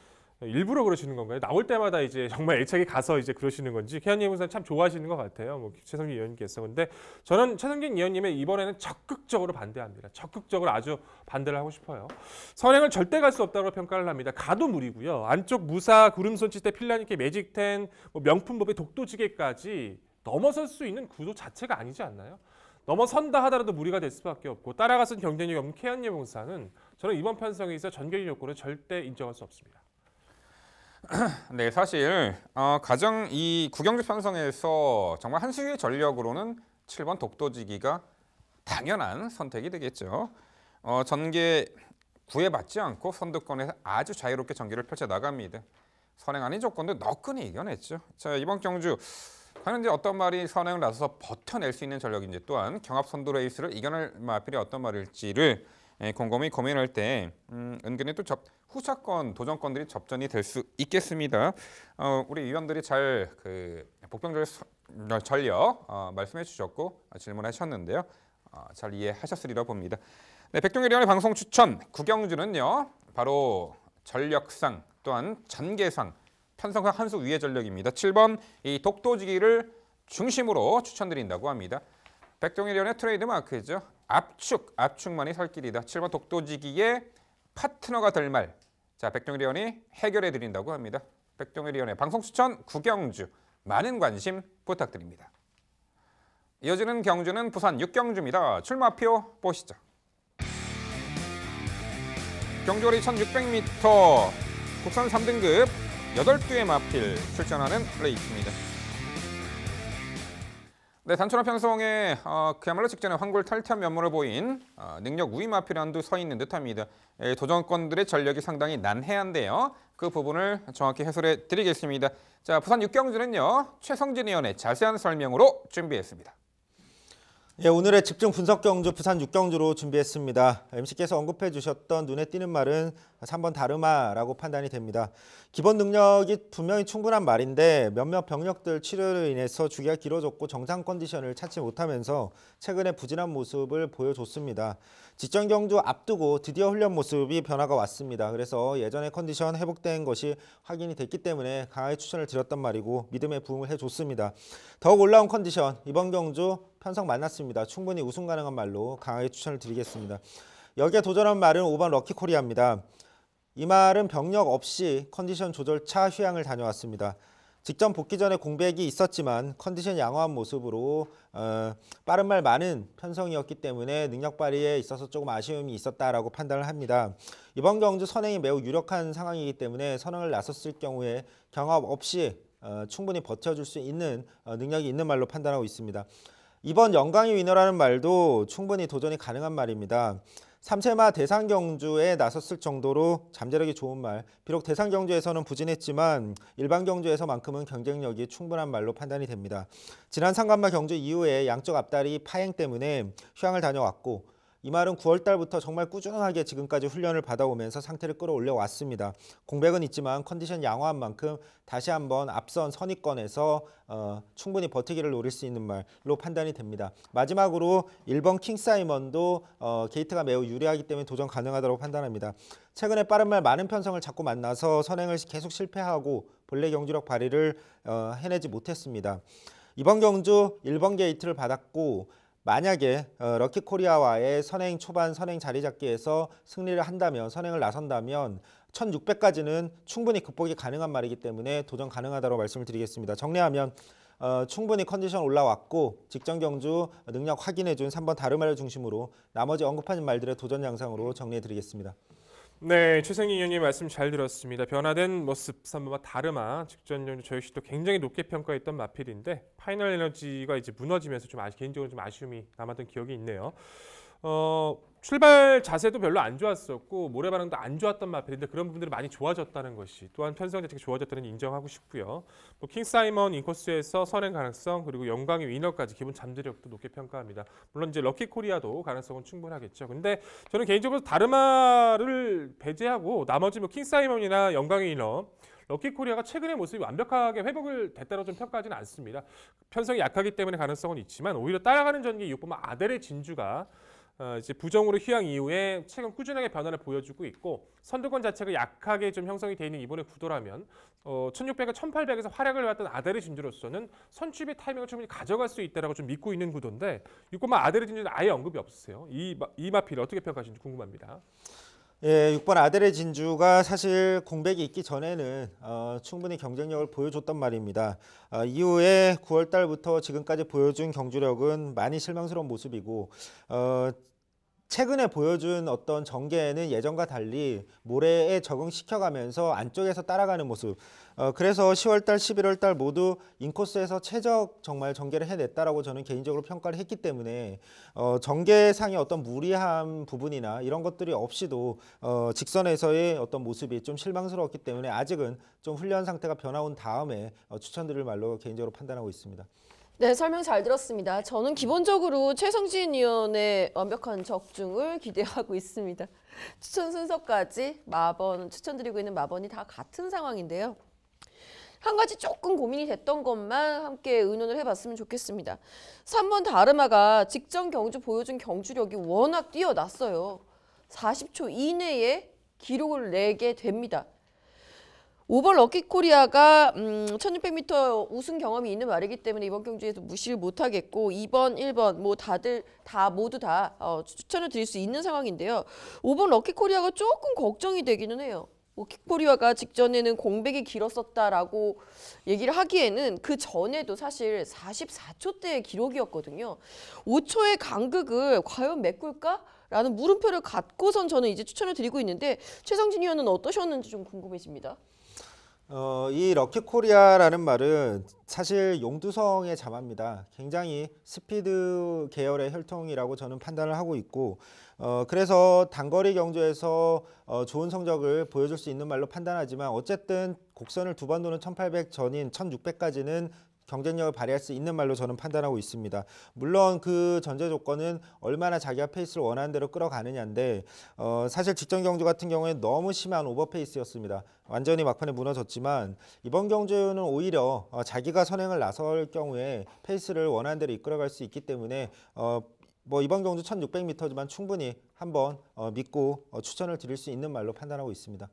일부러 그러시는 건가요? 나올 때마다 이제 정말 애착이 가서 이제 그러시는 건지 쾌한예봉사는 참 좋아하시는 것 같아요. 뭐 최성진 의원님께서. 근데 저는 최성진 의원님의 이번에는 적극적으로 반대합니다. 적극적으로 아주 반대를 하고 싶어요. 선행을 절대 갈 수 없다고 평가를 합니다. 가도 무리고요. 안쪽 무사, 구름손치대, 필라니케, 매직10, 뭐 명품법의 독도지게까지 넘어설 수 있는 구도 자체가 아니지 않나요? 넘어선다 하더라도 무리가 될 수밖에 없고 따라가선 경쟁력이 없는 쾌한예봉사는 저는 이번 편성에서 전개적 요건을 절대 인정할 수 없습니다. 네, 사실 가장 이 구경주 편성에서 정말 한수위의 전력으로는 7번 독도지기가 당연한 선택이 되겠죠. 전개 구애받지 않고 선두권에서 아주 자유롭게 전개를 펼쳐 나갑니다. 선행 아닌 조건도 너끈히 이겨냈죠. 자, 이번 경주 과연 이제 어떤 말이 선행을 나서서 버텨낼 수 있는 전력인지 또한 경합 선두 레이스를 이겨낼 마필이 어떤 말일지를 곰곰이 고민할 때 은근히 또 후차권 도전권들이 접전이 될 수 있겠습니다. 우리 위원들이 잘 복병절 전력 말씀해 주셨고 질문하셨는데요. 잘 이해하셨으리라 봅니다. 네, 백동일 위원의 방송 추천 구경주는요. 바로 전력상 또한 전개상 편성상 한 수 위의 전력입니다. 7번 이 독도지기를 중심으로 추천드린다고 합니다. 백동일 위원의 트레이드 마크죠. 압축만이 살 길이다. 7번 독도지기의 파트너가 될 말. 자, 백동일 위원이 해결해 드린다고 합니다. 백동일 위원의 방송 추천 구경주 많은 관심 부탁드립니다. 이어지는 경주는 부산 6경주입니다. 출마표 보시죠. 경주거리 1600m 국산 3등급 8두의 마필 출전하는 레이스입니다. 네, 단촐한 편성에 그야말로 직전에 황골 탈퇴한 면모를 보인 능력 우위 마필 한두 서 있는 듯합니다. 도전권들의 전력이 상당히 난해한데요. 그 부분을 정확히 해설해 드리겠습니다. 자, 부산 6경주는요. 최성진 의원의 자세한 설명으로 준비했습니다. 예, 오늘의 집중 분석 경주 부산 6경주로 준비했습니다. MC께서 언급해 주셨던 눈에 띄는 말은 3번 다르마라고 판단이 됩니다. 기본 능력이 분명히 충분한 말인데 몇몇 병력들 치료로 인해서 주기가 길어졌고 정상 컨디션을 찾지 못하면서 최근에 부진한 모습을 보여줬습니다. 직전 경주 앞두고 드디어 훈련 모습이 변화가 왔습니다. 그래서 예전의 컨디션 회복된 것이 확인이 됐기 때문에 강하게 추천을 드렸단 말이고 믿음의 부응을 해줬습니다. 더욱 올라온 컨디션 이번 경주 편성 만났습니다. 충분히 우승 가능한 말로 강하게 추천을 드리겠습니다. 여기에 도전한 말은 5번 럭키코리아입니다. 이 말은 병력 없이 컨디션 조절차 휴양을 다녀왔습니다. 직전 복귀 전에 공백이 있었지만 컨디션 양호한 모습으로 빠른 말 많은 편성이었기 때문에 능력 발휘에 있어서 조금 아쉬움이 있었다라고 판단을 합니다. 이번 경주 선행이 매우 유력한 상황이기 때문에 선행을 나섰을 경우에 경합 없이 충분히 버텨줄 수 있는 능력이 있는 말로 판단하고 있습니다. 이번 영광의 위너라는 말도 충분히 도전이 가능한 말입니다. 3세마 대상 경주에 나섰을 정도로 잠재력이 좋은 말. 비록 대상 경주에서는 부진했지만 일반 경주에서만큼은 경쟁력이 충분한 말로 판단이 됩니다. 지난 상간마 경주 이후에 양쪽 앞다리 파행 때문에 휴양을 다녀왔고 이 말은 9월 달부터 정말 꾸준하게 지금까지 훈련을 받아오면서 상태를 끌어올려 왔습니다. 공백은 있지만 컨디션 양호한 만큼 다시 한번 앞선 선위권에서 충분히 버티기를 노릴 수 있는 말로 판단이 됩니다. 마지막으로 1번 킹사이먼도 게이트가 매우 유리하기 때문에 도전 가능하다고 판단합니다. 최근에 빠른 말 많은 편성을 자꾸 만나서 선행을 계속 실패하고 본래 경주력 발휘를 해내지 못했습니다. 이번 경주 1번 게이트를 받았고 만약에 럭키코리아와의 선행 초반 선행 자리 잡기에서 승리를 한다면 선행을 나선다면 1600까지는 충분히 극복이 가능한 말이기 때문에 도전 가능하다고 말씀을 드리겠습니다. 정리하면 충분히 컨디션 올라왔고 직전 경주 능력 확인해준 3번 다르마를 중심으로 나머지 언급한 말들의 도전 양상으로 정리해드리겠습니다. 네, 최승희 의원님 말씀 잘 들었습니다. 변화된 모습 3번마 다르마 직전 경주 저 역시도 굉장히 높게 평가했던 마필인데 파이널 에너지가 이제 무너지면서 좀 개인적으로 좀 아쉬움이 남았던 기억이 있네요. 출발 자세도 별로 안 좋았었고 모래 반응도 안 좋았던 마필인데 그런 부분들이 많이 좋아졌다는 것이 또한 편성 자체가 좋아졌다는 인정하고 싶고요. 뭐 킹사이먼 인코스에서 선행 가능성 그리고 영광의 위너까지 기본 잠재력도 높게 평가합니다. 물론 이제 럭키코리아도 가능성은 충분하겠죠. 근데 저는 개인적으로 다르마를 배제하고 나머지 뭐 킹사이먼이나 영광의 위너 럭키코리아가 최근의 모습이 완벽하게 회복을 됐다고 좀 평가하지는 않습니다. 편성이 약하기 때문에 가능성은 있지만 오히려 따라가는 전기 6번마 아델의 진주가 이제 부정으로 휴양 이후에 최근 꾸준하게 변화를 보여주고 있고 선두권 자체가 약하게 좀 형성이 되어 있는 이번의 구도라면 1600과 1800에서 활약을 해왔던 아델의 진주로서는 선취배 타이밍을 충분히 가져갈 수 있다라고 좀 믿고 있는 구도인데 6번마 아델의 진주는 아예 언급이 없으세요. 이 마필을 어떻게 평가하시는지 궁금합니다. 예, 6번 아델의 진주가 사실 공백이 있기 전에는 충분히 경쟁력을 보여줬단 말입니다. 이후에 9월 달부터 지금까지 보여준 경주력은 많이 실망스러운 모습이고 최근에 보여준 어떤 전개는 예전과 달리 모래에 적응시켜가면서 안쪽에서 따라가는 모습. 그래서 10월달, 11월달 모두 인코스에서 최적 정말 전개를 해냈다라고 저는 개인적으로 평가를 했기 때문에 전개상의 어떤 무리한 부분이나 이런 것들이 없이도 직선에서의 어떤 모습이 좀 실망스러웠기 때문에 아직은 좀 훈련 상태가 변화온 다음에 추천드릴 말로 개인적으로 판단하고 있습니다. 네, 설명 잘 들었습니다. 저는 기본적으로 최성진 의원의 완벽한 적중을 기대하고 있습니다. 추천 순서까지 추천드리고 있는 마번이 다 같은 상황인데요. 한 가지 조금 고민이 됐던 것만 함께 의논을 해봤으면 좋겠습니다. 3번 다르마가 직전 경주 보여준 경주력이 워낙 뛰어났어요. 40초 이내에 기록을 내게 됩니다. 5번 럭키코리아가 1600m 우승 경험이 있는 말이기 때문에 이번 경주에서 무시를 못하겠고 2번, 1번 뭐 다들 모두 다 추천을 드릴 수 있는 상황인데요. 5번 럭키코리아가 조금 걱정이 되기는 해요. 럭키코리아가 직전에는 공백이 길었었다라고 얘기를 하기에는 그 전에도 사실 44초대의 기록이었거든요. 5초의 간극을 과연 메꿀까? 라는 물음표를 갖고선 저는 이제 추천을 드리고 있는데 최성진 의원은 어떠셨는지 좀 궁금해집니다. 이 럭키코리아라는 말은 사실 용두성의 자마입니다. 굉장히 스피드 계열의 혈통이라고 저는 판단을 하고 있고 그래서 단거리 경주에서 좋은 성적을 보여줄 수 있는 말로 판단하지만 어쨌든 곡선을 2번 도는 1800 전인 1600까지는 경쟁력을 발휘할 수 있는 말로 저는 판단하고 있습니다. 물론 그 전제 조건은 얼마나 자기가 페이스를 원하는 대로 끌어가느냐인데 사실 직전 경주 같은 경우에 너무 심한 오버페이스였습니다. 완전히 막판에 무너졌지만 이번 경주는 오히려 자기가 선행을 나설 경우에 페이스를 원하는 대로 이끌어갈 수 있기 때문에 뭐 이번 경주 1600m지만 충분히 한번 믿고 추천을 드릴 수 있는 말로 판단하고 있습니다.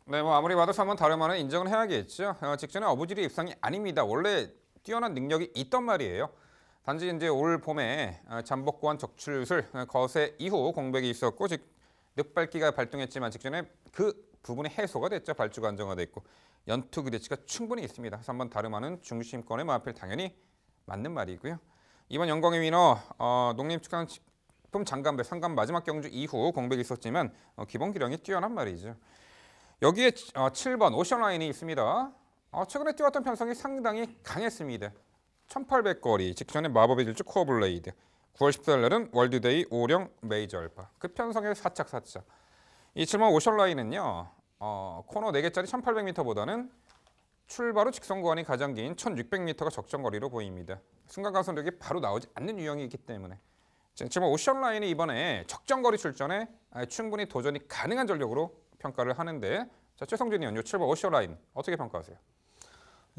네, 뭐 아무리 봐도 3번 다르마는 인정을 해야겠죠. 직전에 어부지리 입상이 아닙니다. 원래 뛰어난 능력이 있던 말이에요. 단지 이제 올 봄에 잠복고환 적출술 거세 이후 공백이 있었고 즉 늑발기가 발동했지만 직전에 그 부분이 해소가 됐죠. 발주가 안정화됐고 연투 기대치가 충분히 있습니다. 3번 다르마는 중심권에 마필 당연히 맞는 말이고요. 이번 영광의 위너 농림축산식품 장관배 상관 마지막 경주 이후 공백이 있었지만 기본 기량이 뛰어난 말이죠. 여기에 7번 오션라인이 있습니다. 최근에 뛰었던 편성이 상당히 강했습니다. 1800거리, 직전에 마법의 질주 코어블레이드, 9월 14일 날은 월드데이 오령 메이저 알파. 그 편성의 사착사착. 이 7번 오션라인은요. 코너 4개짜리 1800m보다는 출발 후 직선 구간이 가장 긴 1600m가 적정 거리로 보입니다. 순간 가속력이 바로 나오지 않는 유형이 있기 때문에 지금 오션라인이 이번에 적정 거리 출전에 충분히 도전이 가능한 전력으로 평가를 하는데 자, 최성준 의원, 7번 오션라인 어떻게 평가하세요?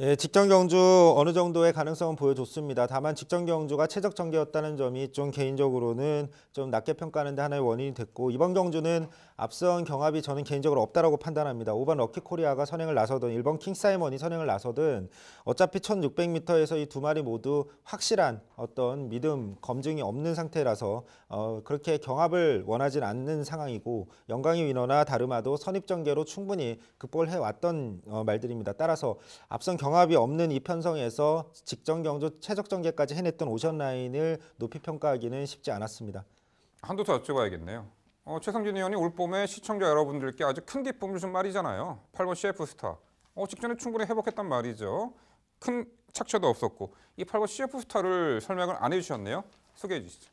예, 직전 경주 어느 정도의 가능성은 보여줬습니다. 다만 직전 경주가 최적 전개였다는 점이 좀 개인적으로는 좀 낮게 평가하는데 하나의 원인이 됐고 이번 경주는 앞선 경합이 저는 개인적으로 없다라고 판단합니다. 5번 럭키코리아가 선행을 나서든 1번 킹사이먼이 선행을 나서든 어차피 1600m에서 이 두 마리 모두 확실한 어떤 믿음 검증이 없는 상태라서 그렇게 경합을 원하진 않는 상황이고 영광의 위너나 다르마도 선입전개로 충분히 극복을 해왔던 말들입니다. 따라서 앞선 경합이 없는 이 편성에서 직전 경주 최적 전개까지 해냈던 오션라인을 높이 평가하기는 쉽지 않았습니다. 한두 더 여쭤봐야겠네요. 최성준 의원이 올 봄에 시청자 여러분들께 아주 큰 기쁨을 준 말이잖아요. 8번 CF스타. 직전에 충분히 회복했단 말이죠. 큰 착취도 없었고 이 8번 CF스타를 설명을 안 해주셨네요. 소개해 주시죠.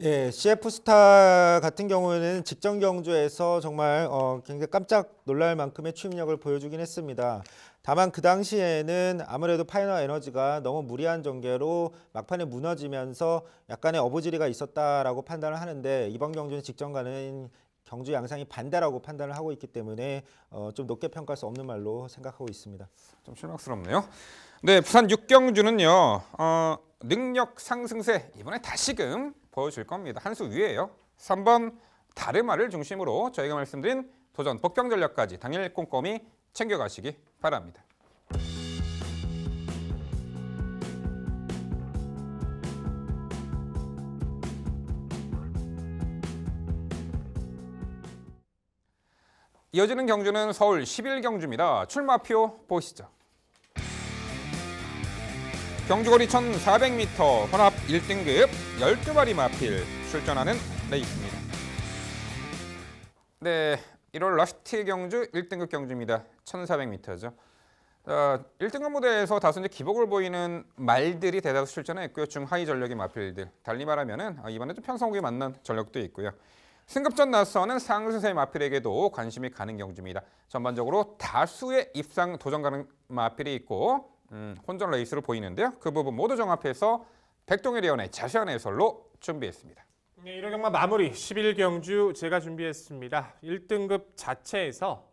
예, CF스타 같은 경우에는 직전 경주에서 정말 굉장히 깜짝 놀랄 만큼의 추임력을 보여주긴 했습니다. 다만 그 당시에는 아무래도 파이널 에너지가 너무 무리한 전개로 막판에 무너지면서 약간의 어부지리가 있었다라고 판단을 하는데 이번 경주는 직전과는 경주 양상이 반대라고 판단을 하고 있기 때문에 좀 높게 평가할 수 없는 말로 생각하고 있습니다. 좀 실망스럽네요. 네, 부산 6경주는요. 능력 상승세 이번에 다시금 보여줄 겁니다. 한 수 위에요. 3번 다르마를 중심으로 저희가 말씀드린 도전 복병 전략까지 당일 꼼꼼히 챙겨가시기 바랍니다. 이어지는 경주는 서울 11경주입니다. 출마표 보시죠. 경주거리 1400m 혼합 1등급 12마리 마필 출전하는 레이스입니다. 네, 1월 라스트 경주 1등급 경주입니다. 1400m죠. 1등급 무대에서 다소 이제 기복을 보이는 말들이 대다수 출전했고요. 중하위 전력의 마필들. 달리 말하면은 이번에 좀 편성국에 맞는 전력도 있고요. 승급전 나서는 상승세 마필에게도 관심이 가는 경주입니다. 전반적으로 다수의 입상 도전 가능 마필이 있고 혼전 레이스로 보이는데요. 그 부분 모두 종합해서 백동일 의원의 자세한 해설로 준비했습니다. 네, 1호 경마 마무리 11경주 제가 준비했습니다. 1등급 자체에서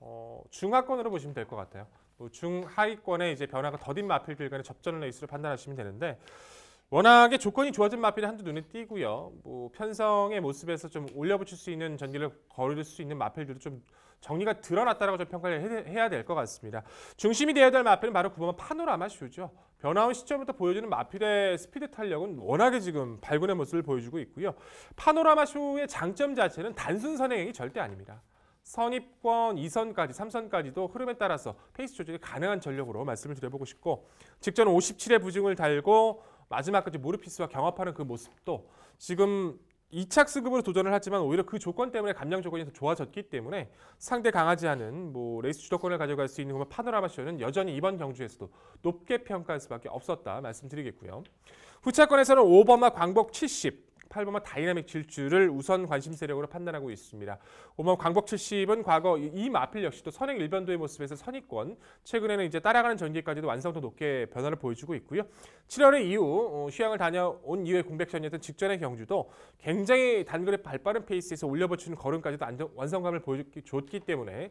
중하권으로 보시면 될 것 같아요. 중하위권에 이제 변화가 더딘 마필들 간의 접전 레이스를 판단하시면 되는데 워낙에 조건이 좋아진 마필이 한두 눈에 띄고요. 편성의 모습에서 좀 올려붙일 수 있는 전기를 거릴 수 있는 마필들도 좀 정리가 드러났다라고 좀 평가를 해야 될 것 같습니다. 중심이 되어야 될 마필은 바로 9번 파노라마 쇼죠. 변화온 시점부터 보여주는 마필의 스피드 탄력은 워낙에 지금 발군의 모습을 보여주고 있고요. 파노라마 쇼의 장점 자체는 단순 선행이 절대 아닙니다. 선입권 2선까지 3선까지도 흐름에 따라서 페이스 조절이 가능한 전력으로 말씀을 드려보고 싶고 직전 57의 부중을 달고 마지막까지 모르피스와 경합하는 그 모습도 지금 2착 승급으로 도전을 하지만 오히려 그 조건 때문에 감량 조건이 더 좋아졌기 때문에 상대 강하지 않은 레이스 주도권을 가져갈 수 있는 파노라마 쇼는 여전히 이번 경주에서도 높게 평가할 수밖에 없었다 말씀드리겠고요. 후차권에서는 5번마 광복 70, 8번마 다이나믹 질주를 우선 관심 세력으로 판단하고 있습니다. 5번 광복 70은 과거 이 마필 역시도 선행 일변도의 모습에서 선입권, 최근에는 이제 따라가는 전개까지도 완성도 높게 변화를 보여주고 있고요. 7월의 이후 휴양을 다녀온 이후에 공백전이었던 직전의 경주도 굉장히 단거리 발빠른 페이스에서 올려버추는 걸음까지도 완성감을 보여줬기 때문에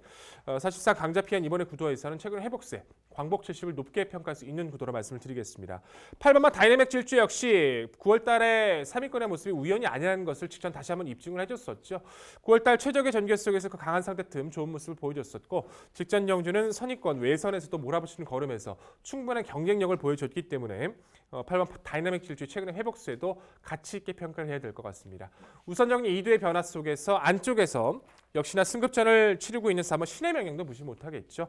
사실상 강자 피한 이번의 구도에서는 최근 회복세, 광복 70을 높게 평가할 수 있는 구도로 말씀을 드리겠습니다. 8번마 다이나믹 질주 역시 9월 달에 3위권의 모습이 우연이 아니라는 것을 직전 다시 한번 입증을 해줬었죠. 9월 달 최적의 전개 속에서 그 강한 상대 틈 좋은 모습을 보여줬었고 직전 경주는 선입권 외선에서도 몰아붙이는 걸음에서 충분한 경쟁력을 보여줬기 때문에 8번 다이나믹 질주 최근의 회복세도 가치 있게 평가를 해야 될 것 같습니다. 우선 정리 2두의 변화 속에서 안쪽에서 역시나 승급전을 치르고 있는 3번 신의 명령도 무시 못하겠죠.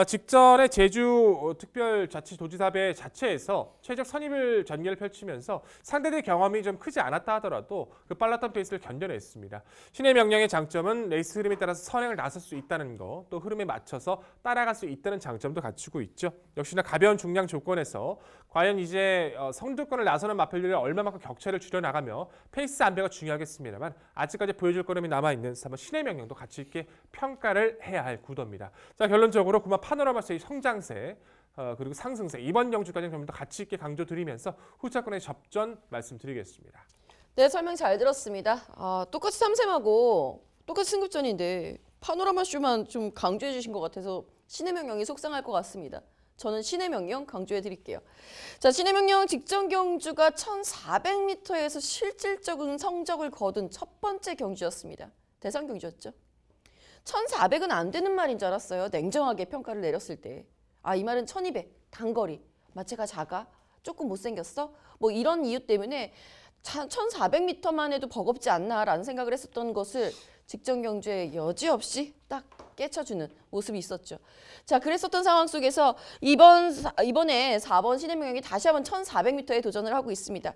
직전에 제주 특별자치도지사배 자체에서 최적 선입을 전개를 펼치면서 상대들의 경험이 좀 크지 않았다 하더라도 그 빨랐던 페이스를 견뎌냈습니다. 신의 명령의 장점은 레이스 흐름에 따라서 선행을 나설 수 있다는 거, 또 흐름에 맞춰서 따라갈 수 있다는 장점도 갖추고 있죠. 역시나 가벼운 중량 조건에서 과연 이제 선두권을 나서는 마필들이 얼마만큼 격차를 줄여나가며 페이스 안배가 중요하겠습니다만 아직까지 보여줄 걸음이 남아있는 3번 신의 명령도 가치 있게 평가를 해야 할 구도입니다. 자, 결론적으로 9번 파노라마스의 성장세 그리고 상승세 이번 경주까지는 좀 더 가치 있게 강조드리면서 후차권의 접전 말씀드리겠습니다. 네, 설명 잘 들었습니다. 똑같이 3셈하고 똑같이 승급전인데 파노라마 쇼만 좀 강조해 주신 것 같아서 신의 명령이 속상할 것 같습니다. 저는 신의 명령 강조해 드릴게요. 자, 신의 명령 직전 경주가 1400m에서 실질적인 성적을 거둔 첫 번째 경주였습니다. 대상 경주였죠. 1400은 안 되는 말인 줄 알았어요. 냉정하게 평가를 내렸을 때. 이 말은 1200, 단거리, 마체가 작아, 조금 못생겼어? 뭐 이런 이유 때문에 1400m만 해도 버겁지 않나라는 생각을 했었던 것을 직전 경주에 여지없이 딱 깨쳐주는 모습이 있었죠. 자, 그랬었던 상황 속에서 이번에 4번 신의 명령이 다시 한번 1400m에 도전을 하고 있습니다.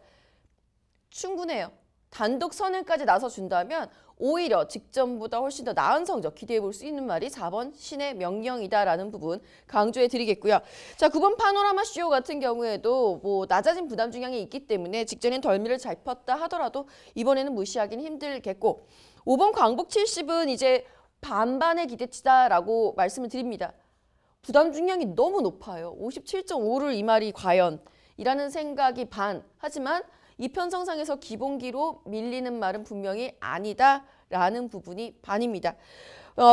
충분해요. 단독 선행까지 나서준다면 오히려 직전보다 훨씬 더 나은 성적 기대해 볼 수 있는 말이 4번 신의 명령이다라는 부분 강조해 드리겠고요. 자, 9번 파노라마 쇼 같은 경우에도 뭐 낮아진 부담 중량이 있기 때문에 직전엔 덜미를 잘 폈다 하더라도 이번에는 무시하기는 힘들겠고 5번 광복 70은 이제 반반의 기대치다라고 말씀을 드립니다. 부담 중량이 너무 높아요. 57.5를 이 말이 과연 이라는 생각이 반. 하지만 이 편성상에서 기본기로 밀리는 말은 분명히 아니다라는 부분이 반입니다.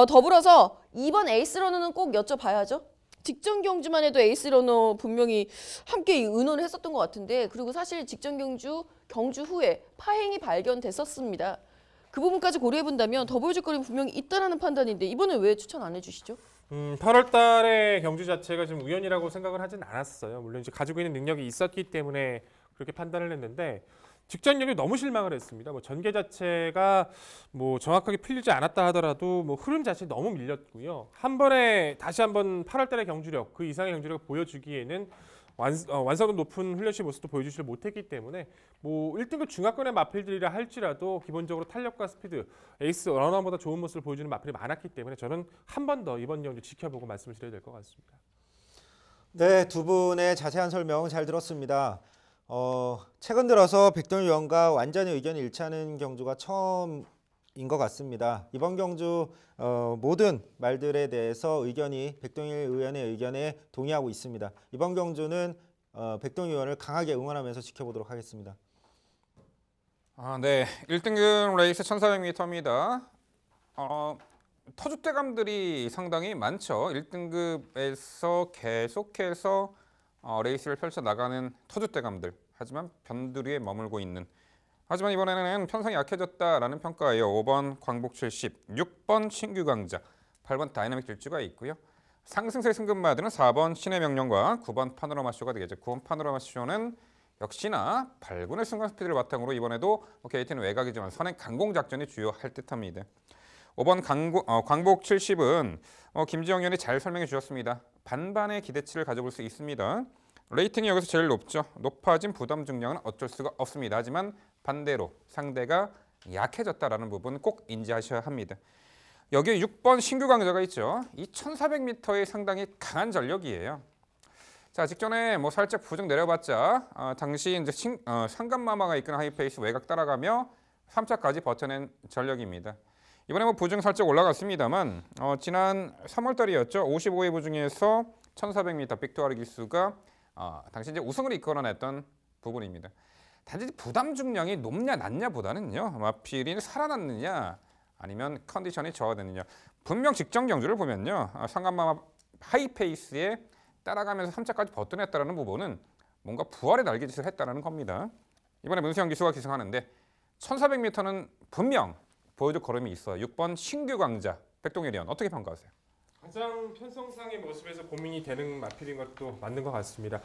더불어서 이번 에이스러너는 꼭 여쭤봐야죠. 직전 경주만 해도 에이스러너 분명히 함께 의논을 했었던 것 같은데 그리고 사실 직전 경주 후에 파행이 발견됐었습니다. 그 부분까지 고려해본다면 더 보여줄 거리는 분명히 있다라는 판단인데 이번에 왜 추천 안 해주시죠? 8월 달에 경주 자체가 좀 우연이라고 생각을 하진 않았어요. 물론 이제 가지고 있는 능력이 있었기 때문에 그렇게 판단을 했는데 직전 경기 너무 실망을 했습니다. 뭐 전개 자체가 뭐 정확하게 풀리지 않았다 하더라도 뭐 흐름 자체 너무 밀렸고요. 한 번에 다시 한번 8월 달의 경주력 그 이상의 경주력을 보여주기에는 완성도 높은 훈련시 모습도 보여주지 못했기 때문에 뭐 1등급 중하권의 마필들이라 할지라도 기본적으로 탄력과 스피드, 에이스 러너보다 좋은 모습을 보여주는 마필이 많았기 때문에 저는 한 번 더 이번 경주 지켜보고 말씀을 드려야 될 것 같습니다. 네, 두 분의 자세한 설명 잘 들었습니다. 최근 들어서 백동일 위원과 완전히 의견이 일치하는 경주가 처음인 것 같습니다. 이번 경주 모든 말들에 대해서 백동일 의원의 의견에 동의하고 있습니다. 이번 경주는 백동일 의원을 강하게 응원하면서 지켜보도록 하겠습니다. 네, 1등급 레이스 1400m입니다. 터줏대감들이 상당히 많죠. 1등급에서 계속해서 레이스를 펼쳐나가는 터줏대감들. 하지만 변두리에 머물고 있는. 하지만 이번에는 편성이 약해졌다라는 평가예요. 5번 광복 70, 6번 신규 강자, 8번 다이나믹 질주가 있고요. 상승세 승급마들은 4번 신의 명령과 9번 파노라마 쇼가 되겠죠. 9번 파노라마 쇼는 역시나 발군의 순간 스피드를 바탕으로 이번에도 게이트는 외곽이지만 선행 강공 작전이 주요할 듯합니다. 5번 광복 70은 김지영 의원이 잘 설명해 주셨습니다. 반반의 기대치를 가져볼 수 있습니다. 레이팅이 여기서 제일 높죠. 높아진 부담 중량은 어쩔 수가 없습니다. 하지만 반대로 상대가 약해졌다라는 부분 꼭 인지하셔야 합니다. 여기에 6번 신규 강자가 있죠. 이 1400m의 상당히 강한 전력이에요. 자, 직전에 뭐 살짝 부중 내려봤자 당시 이제 상간마마가 이끄는 하이페이스 외곽 따라가며 3차까지 버텨낸 전력입니다. 이번에 뭐 부중 살짝 올라갔습니다만 지난 3월달이었죠. 55회 부중에서 1,400m 빅토르 기수가 당시 이제 우승을 이끌어냈던 부분입니다. 단지 부담 중량이 높냐 낮냐보다는요, 마필이 살아났느냐 아니면 컨디션이 저하됐느냐. 분명 직전 경주를 보면요, 상간마마 하이페이스에 따라가면서 3차까지 버텨냈다는 부분은 뭔가 부활의 날개짓을 했다는 겁니다. 이번에 문세영 기수가 기승하는데 1,400m는 분명 보여줄 걸음이 있어요. 6번 신규 강자 백동일위원 어떻게 평가하세요? 가장 편성상의 모습에서 고민이 되는 마필인 것도 맞는 것 같습니다.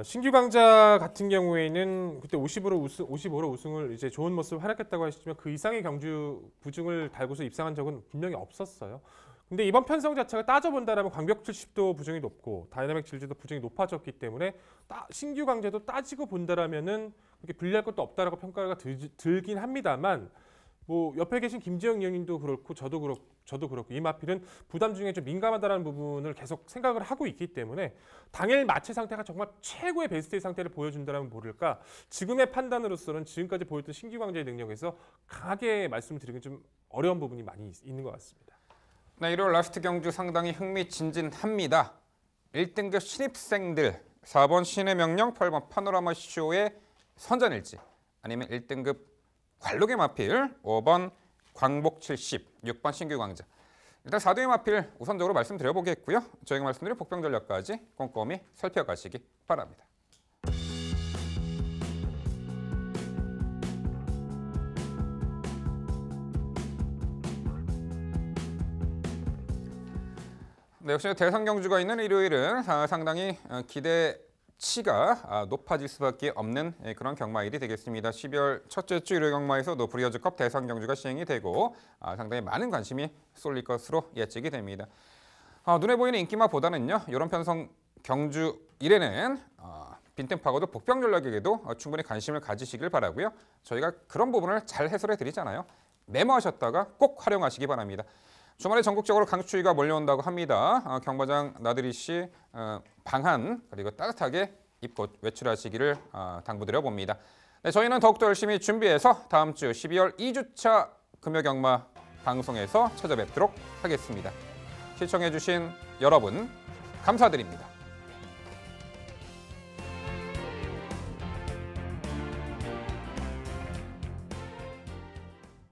신규 강자 같은 경우에는 그때 55로 우승을 이제 좋은 모습을 활약했다고 하시지만 그 이상의 경주 부중을 달고서 입상한 적은 분명히 없었어요. 근데 이번 편성 자체가 따져본다라면 광벽 70도 부중이 높고 다이나믹 질주도 부중이 높아졌기 때문에 신규 강자도 따지고 본다라면은 그렇게 불리할 것도 없다라고 평가가 들긴 합니다만, 뭐 옆에 계신 김지영 의원님도 그렇고 저도 그렇고 이 마필은 부담 중에 좀 민감하다는 부분을 계속 생각을 하고 있기 때문에 당일 마체 상태가 정말 최고의 베스트의 상태를 보여준다면 모를까, 지금의 판단으로서는 지금까지 보였던 신규 강자의 능력에서 강하게 말씀을 드리긴 좀 어려운 부분이 많이 있는 것 같습니다. 네, 일요일 라스트 경주 상당히 흥미진진합니다. 1등급 신입생들 4번 신의 명령, 8번 파노라마 쇼의 선전일지, 아니면 1등급 관록의 마필 5번 광복 70, 6번 신규 강자. 일단 4등의 마필 우선적으로 말씀드려보겠고요. 저희가 말씀드린 복병 전략까지 꼼꼼히 살펴가시기 바랍니다. 네, 역시 대선 경주가 있는 일요일은 상당히 기대치가 높아질 수밖에 없는 그런 경마일이 되겠습니다. 12월 첫째 주 일요 경마에서도 브리어즈컵 대선 경주가 시행이 되고 상당히 많은 관심이 쏠릴 것으로 예측이 됩니다. 눈에 보이는 인기마보다는요, 이런 편성 경주 일에는 빈틈파고도 복병 전략에게도 충분히 관심을 가지시길 바라고요. 저희가 그런 부분을 잘 해설해 드리잖아요. 메모하셨다가 꼭 활용하시기 바랍니다. 주말에 전국적으로 강추위가 몰려온다고 합니다. 경마장 나들이 시 방한 그리고 따뜻하게 입고 외출하시기를 당부드려 봅니다. 네, 저희는 더욱더 열심히 준비해서 다음 주 12월 2주차 금요경마 방송에서 찾아뵙도록 하겠습니다. 시청해 주신 여러분 감사드립니다.